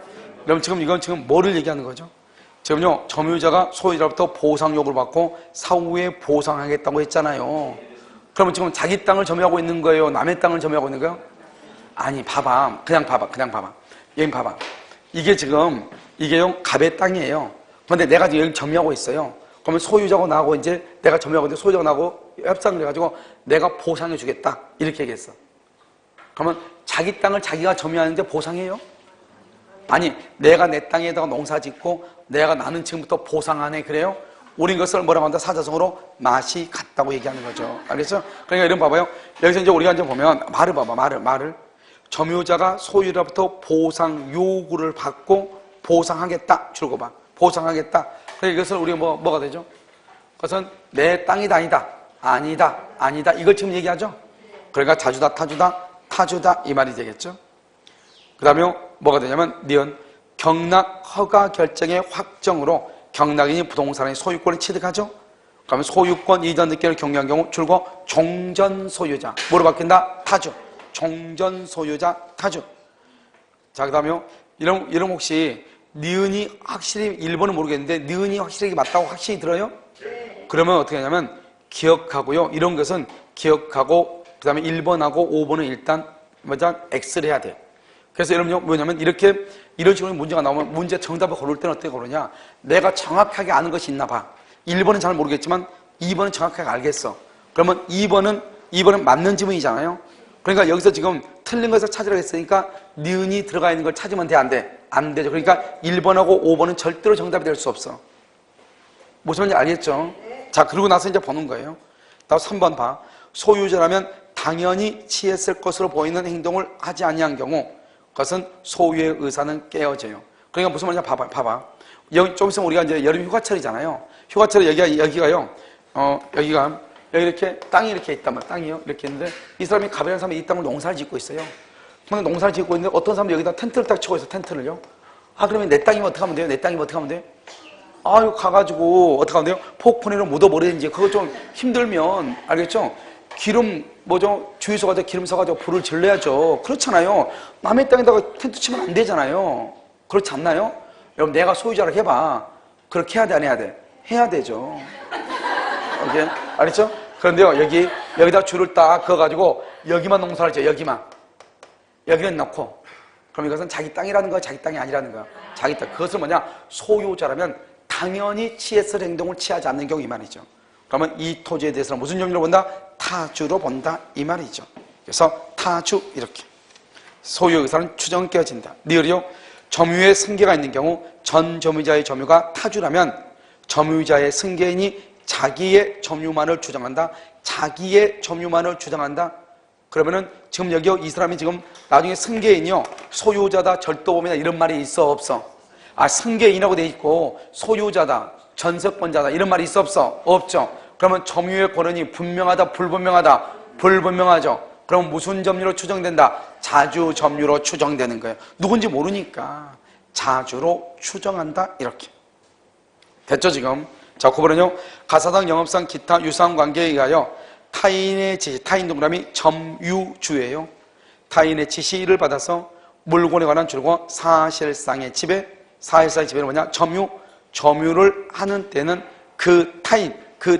그럼 이건 지금 뭐를 얘기하는 거죠? 지금요, 점유자가 소유자로부터 보상 요구를 받고 사후에 보상하겠다고 했잖아요. 그러면 지금 자기 땅을 점유하고 있는 거예요? 남의 땅을 점유하고 있는 거예요? 아니, 그냥 봐봐. 여기 봐봐. 이게요, 갑의 땅이에요. 그런데 내가 지금 여기 점유하고 있어요. 그러면 소유자고 나하고 이제 내가 점유하고 있는데 소유자고 나하고 협상을 해가지고 내가 보상해 주겠다. 이렇게 얘기했어. 그러면 자기 땅을 자기가 점유하는데 보상해요? 아니, 내가 내 땅에다가 농사 짓고 나는 지금부터 보상하네. 그래요? 우린 것을 뭐라고 한다? 사자성어로 맛이 같다고 얘기하는 거죠. 알겠죠? 그러니까 이런 봐봐요. 여기서 이제 우리가 이제 보면 말을 봐봐. 말을. 점유자가 소유자로부터 보상 요구를 받고 보상하겠다. 줄거 봐. 보상하겠다. 그러니까 이것을 우리가 뭐가 되죠? 그것은 내 땅이다, 아니다. 이걸 지금 얘기하죠? 그러니까 자주다, 타주다 이 말이 되겠죠? 그 다음에 뭐가 되냐면 니은 경락 허가 결정의 확정으로 경락인이 부동산의 소유권을 취득하죠? 그러면 소유권 이전 등기를 경유한 경우 줄거 종전 소유자. 뭐로 바뀐다? 타주. 종전 소유자, 타주. 자, 그 다음에 이런 혹시 니은이 확실히 1번은 모르겠는데 니은이 확실히 맞다고 확신이 들어요? 네. 그러면 어떻게 하냐면 기억하고요. 이런 것은 기억하고 그 다음에 1번하고 5번은 일단 X를 해야 돼요. 그래서 여러분요, 뭐냐면 이런 식으로 문제가 나오면 문제 정답을 고를 때는 어떻게 고르냐? 내가 정확하게 아는 것이 있나 봐. 1번은 잘 모르겠지만 2번은 정확하게 알겠어. 그러면 2번은 맞는 지문이잖아요. 그러니까 여기서 지금 틀린 것을 찾으라고 했으니까 니은이 들어가 있는 걸 찾으면 돼, 안 돼? 안 되죠. 그러니까 1번하고 5번은 절대로 정답이 될 수 없어. 무슨 말인지 알겠죠? 자, 그러고 나서 이제 보는 거예요. 나 3번 봐. 소유자라면 당연히 취했을 것으로 보이는 행동을 하지 아니한 경우 그것은 소유의 의사는 깨어져요. 그러니까 무슨 말이냐 봐봐. 여기 좀 있으면 우리가 이제 여름 휴가철이잖아요. 휴가철에 여기가요. 여기가 여기 이렇게 땅이 이렇게 있단 말이에요. 땅이요. 이렇게 있는데 이 사람이 가베란 사람이 이 땅을 농사를 짓고 있어요. 근데 농사를 짓고 있는데 어떤 사람이 여기다 텐트를 딱 치고 있어. 텐트를요. 아, 그러면 내 땅이면 어떻게 하면 돼요? 내 땅이면 어떻게 하면 돼요? 아유, 가가지고 어떻게 하면 돼요? 폭포내로 묻어버리든지 그거 좀 힘들면 알겠죠? 기름 주유소 가서 기름 사가지고 불을 질러야죠. 그렇잖아요. 남의 땅에다가 텐트 치면 안 되잖아요. 그렇지 않나요? 여러분, 내가 소유자를 해봐. 그렇게 해야 돼, 안 해야 돼? 해야 되죠. 오케이? 알겠죠? 그런데요, 여기다 줄을 딱 그어가지고 여기만 농사를 져, 여기만. 여기는 넣고. 그럼 이것은 자기 땅이라는 거야, 자기 땅이 아니라는 거야? 자기 땅. 그것은 뭐냐? 소유자라면 당연히 취했을 행동을 취하지 않는 경우 이 말이죠. 그러면 이 토지에 대해서는 무슨 점유로 본다? 타주로 본다 이 말이죠. 그래서 타주 이렇게 소유 의사는 추정 깨어진다. 리을이요. 점유의 승계가 있는 경우 전 점유자의 점유가 타주라면 점유자의 승계인이 자기의 점유만을 주장한다. 자기의 점유만을 주장한다. 그러면은 지금 여기요, 이 사람이 지금 나중에 승계인이요, 소유자다, 절도범이다 이런 말이 있어 없어? 아, 승계인이라고 돼 있고 소유자다, 전세권자다 이런 말이 있어 없어? 없죠. 그러면 점유의 권한이 분명하다, 불분명하다? 불분명하죠. 그럼 무슨 점유로 추정된다? 자주 점유로 추정되는 거예요. 누군지 모르니까 자주로 추정한다 이렇게. 됐죠 지금? 자, 9번은요. 가사상, 영업상, 기타 유사한 관계에 의하여 타인의 지시, 타인 동그라미 점유주예요. 타인의 지시를 받아서 물건에 관한 줄과 사실상의 지배, 사실상의 지배는 뭐냐? 점유를 하는 때는 그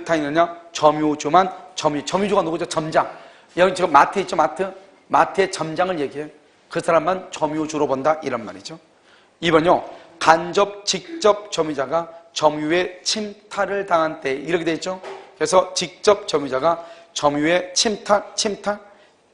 타인은요, 점유주만, 점유주가 누구죠? 점장. 여기 지금 마트 있죠, 마트? 마트의 점장을 얘기해요. 그 사람만 점유주로 본다, 이런 말이죠. 2번요, 간접, 직접 점유자가 점유의 침탈을 당한 때, 이렇게 되어 있죠? 그래서 직접 점유자가 점유의 침탈,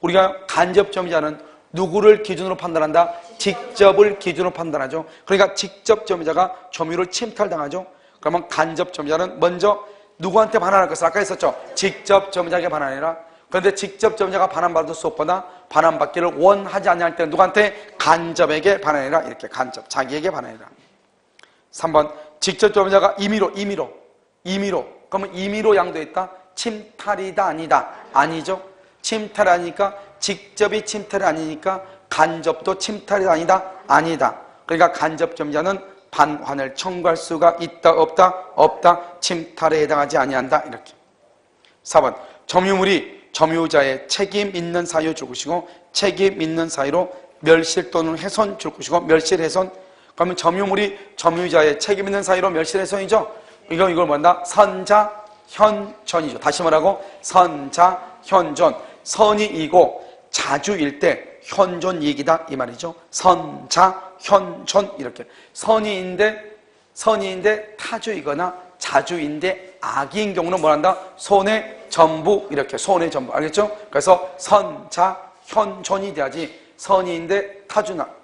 우리가 간접 점유자는 누구를 기준으로 판단한다? 직접을 기준으로 판단하죠. 그러니까 직접 점유자가 점유를 침탈당하죠. 그러면 간접 점유자는 먼저 누구한테 반환할 것을 아까 했었죠. 직접 점유자에게 반환해라. 그런데 직접 점유자가 반환받을 수 없거나 반환받기를 원하지 않을 때는 누구한테? 간접에게 반환해라. 이렇게 간접, 자기에게 반환해라. 3번 직접 점유자가 임의로 그러면 임의로 양도했다? 침탈이다 아니다? 아니죠. 침탈이 아니니까 직접이 침탈이 아니니까 간접도 침탈이 아니다? 아니다. 그러니까 간접 점유자는 반환을 청구할 수가 있다 없다? 없다. 침탈에 해당하지 아니한다 이렇게. 4번 점유물이 점유자의 책임 있는 사유로 줄 것이고 책임 있는 사유로 멸실 또는 훼손 줄 것이고 멸실 훼손. 그러면 점유물이 점유자의 책임 있는 사유로 멸실 훼손이죠. 이걸 뭐한다? 선자 현존이죠. 다시 말하고 선자 현존. 선이이고 자주일 때 현존이익이다 이 말이죠. 선자 현존 이렇게. 선의인데 타주이거나 자주인데 악인 경우는 뭐한다? 손해 전부 이렇게. 손해 전부. 알겠죠? 그래서 선자 현존이 돼야지 선의인데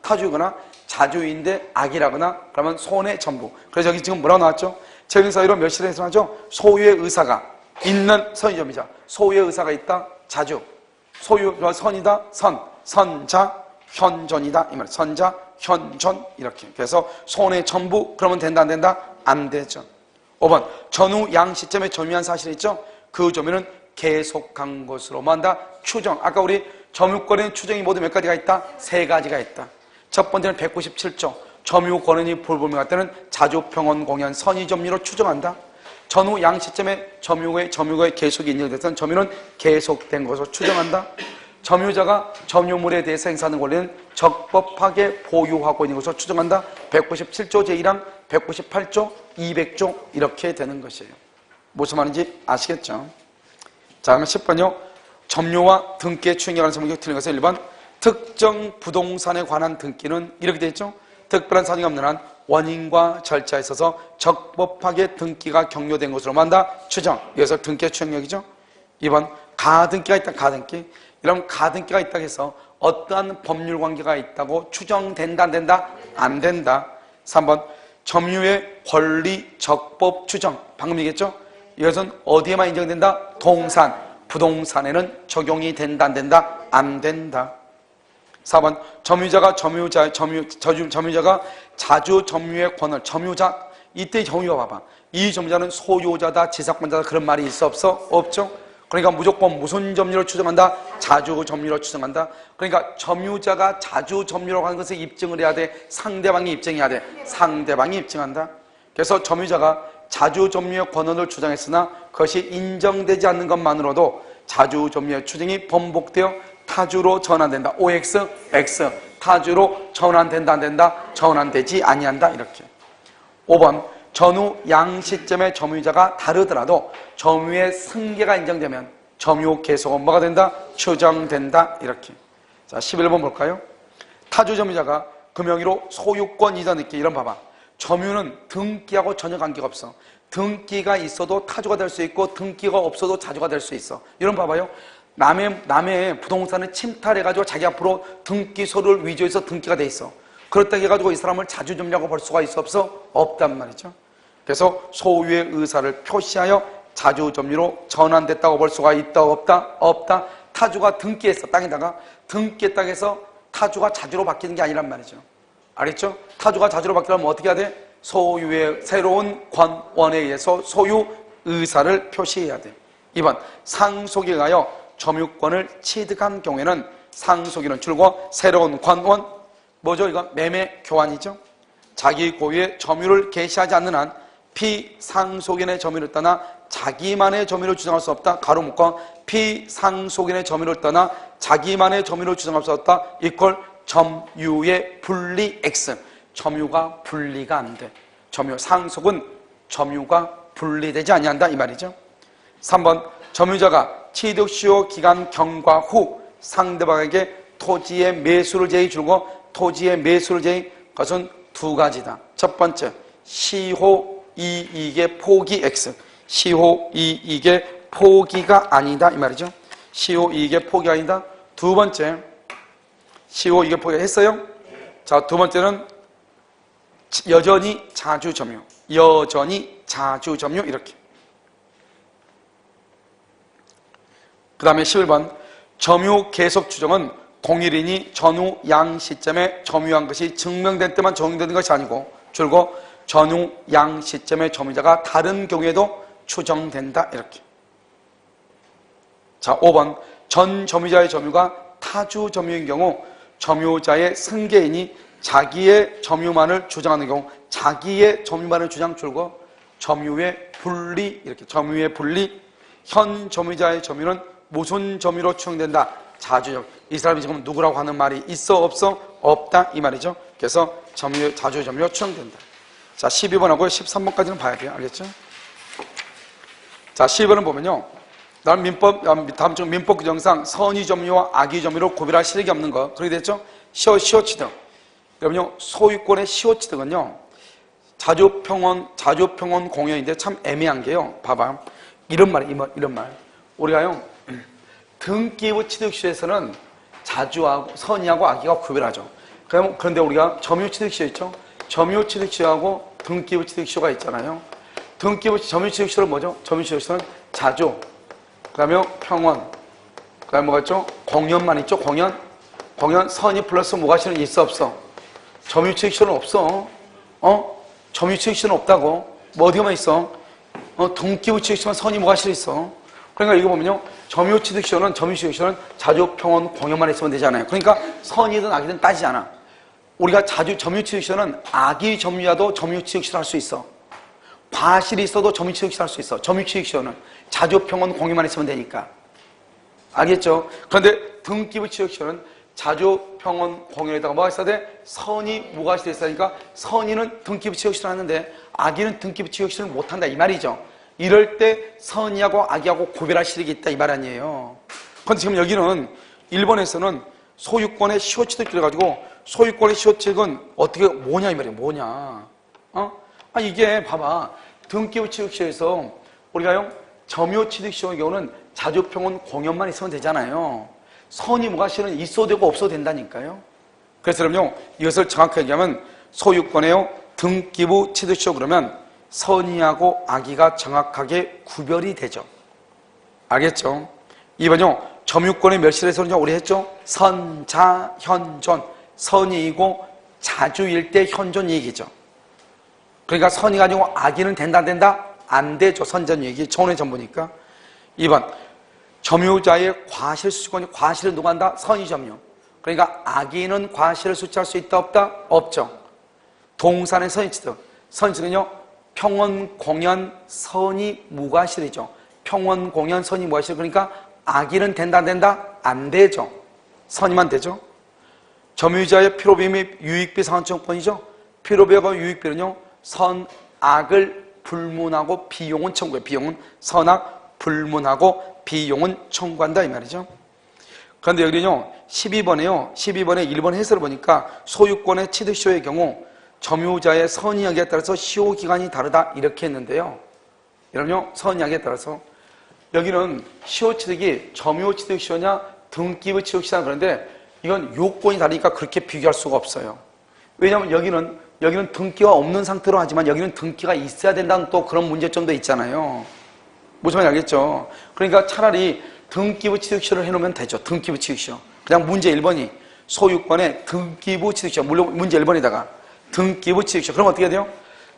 타주거나 자주인데 악이라거나 그러면 손해 전부. 그래서 여기 지금 뭐라고 나왔죠? 책임 사유로 멸실을 훼손하죠? 소유의 의사가 있는 선의점이자 소유의 의사가 있다. 자주. 소유가 선이다. 선자 현존이다 이 말. 선자 현존 이렇게. 그래서 손해 전부. 그러면 된다 안 된다? 안 되죠. 5번 전후 양 시점에 점유한 사실이 있죠? 그 점유는 계속한 것으로 뭐한다? 추정. 아까 우리 점유권에는 추정이 모두 몇 가지가 있다? 3가지가 있다. 첫 번째는 197조 점유 권한이 불분명할 때는 자주평온 공연 선의점유로 추정한다. 전후 양 시점에 점유의 계속이 인정돼서는 점유는 계속된 것으로 추정한다. 점유자가 점유물에 대해서 행사하는 권리는 적법하게 보유하고 있는 것으로 추정한다. 197조 제1항, 198조, 200조 이렇게 되는 것이에요. 무슨 말인지 아시겠죠? 자, 그러면 10번요. 점유와 등기의 추행에 관한 설명이 틀린 것은 1번 특정 부동산에 관한 등기는 이렇게 되어 있죠. 특별한 사정이 없는 한 원인과 절차에 있어서 적법하게 등기가 경료된 것으로 만다 추정. 여기서 등기의 추행력이죠. 2번 가등기가 있다. 가등기. 이런 가등기가 있다고 해서 어떠한 법률 관계가 있다고 추정된다 안 된다? 안 된다. 3번 점유의 권리, 적법, 추정. 방금 얘기했죠? 이것은 어디에만 인정된다? 동산, 부동산에는 적용이 된다, 안 된다? 안 된다. 4번, 점유자가 자주 점유의 권을, 점유자, 이때 점유자 봐봐. 이 점유자는 소유자다, 지사권자다, 그런 말이 있어, 없어? 없죠? 그러니까 무조건 무슨 점유로 추정한다? 자주 점유로 추정한다. 그러니까 점유자가 자주 점유라고 하는 것을 입증을 해야 돼? 상대방이 입증해야 돼? 상대방이 입증한다. 그래서 점유자가 자주 점유의 권한을 주장했으나 그것이 인정되지 않는 것만으로도 자주 점유의 추정이 번복되어 타주로 전환된다. OX, X. 타주로 전환된다, 안 된다? 전환되지 아니한다. 이렇게. 5번, 전후 양 시점의 점유자가 다르더라도 점유의 승계가 인정되면 점유 계속은 뭐가 된다? 추정된다. 이렇게. 자, 11번 볼까요? 타주 점유자가 그 명의로 소유권 이전 있게. 이런 봐봐. 점유는 등기하고 전혀 관계가 없어. 등기가 있어도 타주가 될 수 있고 등기가 없어도 자주가 될 수 있어. 이런 봐봐요. 남의 부동산을 침탈해가지고 자기 앞으로 등기소를 위조해서 등기가 돼 있어. 그렇다고 해가지고 이 사람을 자주 점유라고 볼 수가 있어, 없어? 없단 말이죠. 그래서 소유의 의사를 표시하여 자주 점유로 전환됐다고 볼 수가 있다, 없다? 없다. 타주가 등기했어, 땅에다가. 등기했다고 해서 타주가 자주로 바뀌는 게 아니란 말이죠. 알겠죠? 타주가 자주로 바뀌려면 어떻게 해야 돼? 소유의 새로운 권원에 의해서 소유 의사를 표시해야 돼. 2번, 상속에 의하여 점유권을 취득한 경우에는 상속인은 줄고 새로운 권원, 뭐죠? 이건 매매 교환이죠. 자기 고유의 점유를 개시하지 않는 한 피상속인의 점유를 떠나 자기만의 점유를 주장할 수 없다. 가로 묶어 피상속인의 점유를 떠나 자기만의 점유를 주장할 수 없다. 이퀄 점유의 분리 X. 점유가 분리가 안 돼. 상속은 점유가 분리되지 아니한다 이 말이죠. 3번, 점유자가 취득시효 기간 경과 후 상대방에게 토지의 매수를 제의주고 토지의 매수를 제의, 그것은 두 가지다. 첫 번째, 시효 이익의 포기 X. 시효 이익의 포기가 아니다 이 말이죠. 시효 이익의 포기가 아니다. 두 번째, 시효 이익의 포기 했어요? 자, 두 번째는 여전히 자주 점유. 여전히 자주 점유 이렇게. 그 다음에 11번, 점유 계속 추정은 공일인이 전후 양 시점에 점유한 것이 증명된 때만 적용되는 것이 아니고 줄고 전후 양 시점의 점유자가 다른 경우에도 추정된다 이렇게. 자, 5번, 전 점유자의 점유가 타주 점유인 경우 점유자의 승계인이 자기의 점유만을 주장하는 경우 자기의 점유만을 주장 줄고 점유의 분리 이렇게. 점유의 분리, 현 점유자의 점유는 무슨 점유로 추정된다? 자주점. 이 사람이 지금 누구라고 하는 말이 있어, 없어? 없다 이 말이죠. 그래서 자주 점유로 추정된다. 자, 12번하고 13번까지는 봐야 돼요. 알겠죠? 자, 12번은 보면요, 다음 중 민법 규정상 선의 점유와 악의 점유로 구별할 실력이 없는 거 그렇게 됐죠? 시효 취득. 그러면요, 소유권의 시효 취득은요, 자주평원 공여인데 참 애매한 게요. 봐봐, 이런 말. 우리가요, 등기부 취득시에서는 자주하고 선의하고 악의가 구별하죠. 그런데 우리가 점유 취득시효 있죠? 점유 취득시효하고 등기부 취득시효가 있잖아요. 점유 취득시효는 뭐죠? 점유 취득시효는 자주, 그 다음에 평원, 그 다음에 뭐가 있죠? 공연만 있죠? 공연, 선의 플러스 무과실은 있어, 없어? 점유 취득시효는 없어. 점유 취득시효는 없다고. 뭐 어디가만 있어? 등기부 취득시효만 선의 무과실이 있어. 그러니까 이거 보면요, 점유 취득시효는 자주 평원 공연만 있으면 되잖아요. 그러니까 선이든 악이든 따지지 않아. 우리가 점유 취득시효는 악의 점유자도 점유 취득시효를 할 수 있어. 과실이 있어도 점유 취득시효를 할 수 있어. 점유 취득시효는 자주 평원 공연만 있으면 되니까. 알겠죠? 그런데 등기부 취득시효는 자주 평원 공연에다가 뭐가 있어야 돼? 선의 무과실이 있으니까 선의는 등기부 취득시효를 하는데 악의는 등기부 취득시효를 못한다 이 말이죠. 이럴 때 선의하고 악의하고 구별할 실력이 있다 이 말 아니에요. 그런데 지금 여기는 일본에서는 소유권의 시효취득 그래가지고 소유권의 시효취득은 어떻게 뭐냐 이 말이에요. 뭐냐? 이게 봐봐, 등기부 취득시효에서 우리가요, 점유 취득시효의 경우는 자주평원 공연만 있으면 되잖아요. 선의 무과실은 있어도 되고 없어도 된다니까요. 그래서 그럼요, 이것을 정확하게 얘기하면 소유권에요, 등기부 취득시효 그러면 선의하고 악의가 정확하게 구별이 되죠. 알겠죠? 2번요. 점유권의 멸실에서는요, 우리 했죠? 선, 자, 현, 존. 선의이고 자주일 때 현존 얘기죠. 그러니까 선의 가지고 악의는 된다 안 된다? 안 되죠. 선전 얘기. 전의 전부니까. 2번. 점유자의 과실 수취권이 과실은 누가 한다? 선의 점유. 그러니까 악의는 과실을 수취할 수 있다 없다? 없죠. 동산의 선의취득. 선의취득은요, 평원, 공연, 선의, 무과실이죠. 평원, 공연, 선의, 무과실. 그러니까 악의는 된다 안 된다? 안 되죠. 선의만 되죠. 점유자의 필요비 및 유익비 상환청구권이죠. 필요비하고 유익비는요, 선악을 불문하고 비용은 청구해. 비용은 선악 불문하고 비용은 청구한다 이 말이죠. 그런데 여기는요, 12번에 1번 해설을 보니까 소유권의 취득시효의 경우 점유자의 선의악에 따라서 시효기간이 다르다 이렇게 했는데요. 여러분요, 선의악에 따라서 여기는 시효취득이 점유취득시효냐 등기부 취득시효냐 그런데 이건 요건이 다르니까 그렇게 비교할 수가 없어요. 왜냐하면 여기는 등기가 없는 상태로 하지만 여기는 등기가 있어야 된다는 또 그런 문제점도 있잖아요. 무슨 말인지 알겠죠? 그러니까 차라리 등기부 취득시효를 해놓으면 되죠. 등기부 취득시효. 그냥 문제 1번이 소유권의 등기부 취득시효. 물론 문제 1번에다가 등기부 취득시효. 그럼 어떻게 돼요?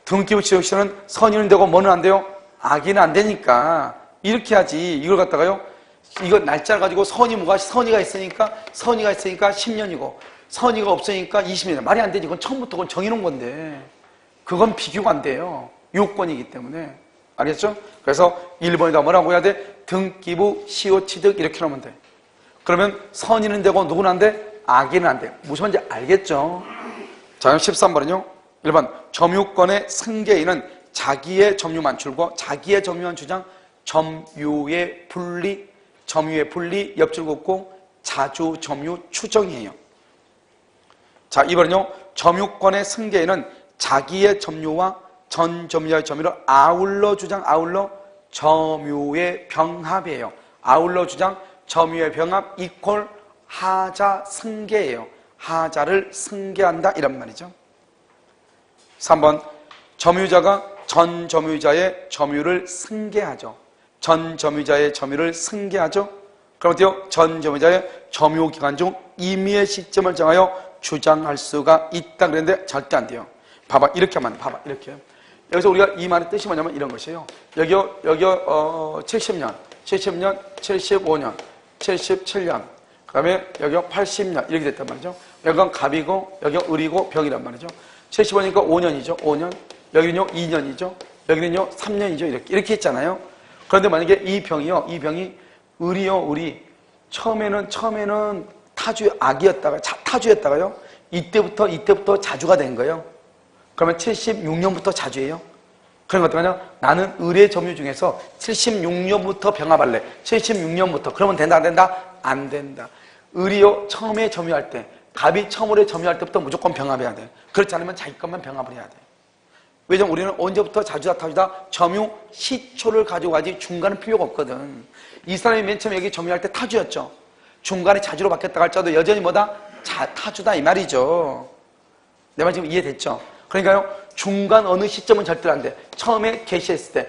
등기부 취득시효는 선의는 되고 뭐는 안 돼요? 악의는 안 되니까 이렇게 하지. 이걸 갖다가요, 이거 날짜를 가지고 선의가 있으니까 10년이고 선의가 없으니까 20년. 말이 안 되지. 그건 처음부터 그건 정해놓은 건데 그건 비교가 안 돼요. 요건이기 때문에. 알겠죠? 그래서 1번에다 뭐라고 해야 돼? 등기부 시효취득 이렇게 하면 돼. 그러면 선의는 되고 누구는 안 돼? 악의는 안 돼. 무슨 말인지 알겠죠? 자, 13번은요 1번 점유권의 승계인은 자기의 점유 만출고 자기의 점유한 주장 점유의 분리 옆줄 긋고 자주 점유 추정이에요. 자, 이번은요 점유권의 승계인은 자기의 점유와 전 점유자의 점유를 아울러 주장 점유의 병합이에요. 아울러 주장 점유의 병합 이퀄 하자 승계예요. 하자를 승계한다 이런 말이죠. 3번 점유자가 전 점유자의 점유를 승계하죠. 전 점유자의 점유를 승계하죠. 그럼 어때요? 전 점유자의 점유 기간 중 임의의 시점을 정하여 주장할 수가 있다 그랬는데 절대 안 돼요. 봐봐, 이렇게 하면 봐봐, 이렇게. 여기서 우리가 이 말의 뜻이 뭐냐면 이런 것이에요. 여기요 70년, 75년, 77년, 그 다음에 여기요 80년 이렇게 됐단 말이죠. 여기가 갑이고 여기가 을이고 병이란 말이죠. 75니까 5년이죠. 5년. 여기는요 2년이죠. 여기는요 3년이죠. 이렇게 했잖아요. 그런데 만약에 이 병이 을이 처음에는 타주였다가요. 이때부터 자주가 된 거예요. 그러면 76년부터 자주예요. 그럼 어떡하냐? 나는 을의 점유 중에서 76년부터 병합할래. 76년부터. 그러면 된다 안 된다? 안 된다. 을이요 처음에 점유할 때, 갑이 처음으로 점유할 때부터 무조건 병합해야 돼. 그렇지 않으면 자기 것만 병합을 해야 돼. 왜냐면 우리는 언제부터 자주다 타주다 점유 시초를 가지고 가지 중간은 필요가 없거든. 이 사람이 맨 처음에 여기 점유할 때 타주였죠. 중간에 자주로 바뀌었다 할지라도 여전히 뭐다? 타주다 이 말이죠. 내 말 지금 이해됐죠? 그러니까요 중간 어느 시점은 절대로 안 돼. 처음에 개시했을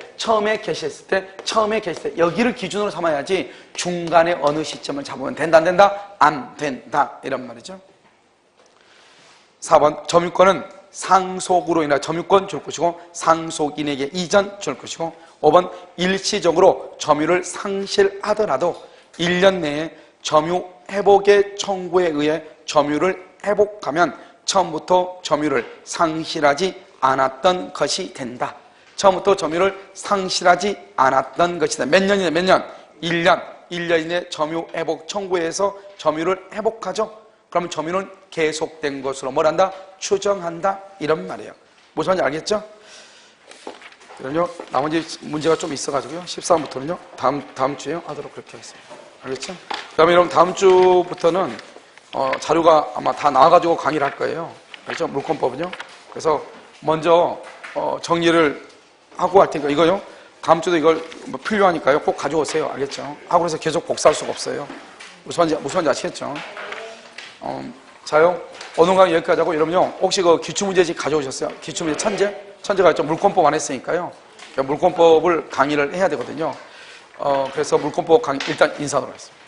때 여기를 기준으로 삼아야지 중간에 어느 시점을 잡으면 된다 안 된다? 안 된다 이런 말이죠. 4번 점유권은 상속으로 인해 점유권 줄 것이고 상속인에게 이전 줄 것이고 5번 일시적으로 점유를 상실하더라도 1년 내에 점유 회복의 청구에 의해 점유를 회복하면 처음부터 점유를 상실하지 않았던 것이 된다. 처음부터 점유를 상실하지 않았던 것이다. 몇 년이냐 몇 년? 1년. 1년 이내 점유 회복 청구에 의해서 점유를 회복하죠. 그러면 점유는 계속된 것으로 뭘 한다? 추정한다. 이런 말이에요. 무슨 말인지 알겠죠? 그럼요. 나머지 문제가 좀 있어가지고요. 14번부터는요. 다음 주에 하도록 그렇게 하겠습니다. 알겠죠? 그 다음에 여러분 다음 주부터는 자료가 아마 다 나와가지고 강의를 할 거예요. 알죠? 물권법은요. 그래서 먼저 정리를 하고 할 테니까 이거요. 다음 주도 이걸 뭐 필요하니까요. 꼭 가져오세요. 알겠죠? 하고 그래서 계속 복사할 수가 없어요. 무슨 말인지 아시겠죠? 자요, 오늘 강의 여기까지 하고, 여러분요, 혹시 그 기출문제집 가져오셨어요? 기출문제 천재? 천재가 좀 물권법 안 했으니까요. 물권법을 강의를 해야 되거든요. 그래서 물권법 강의 일단 인사하도록 하겠습니다.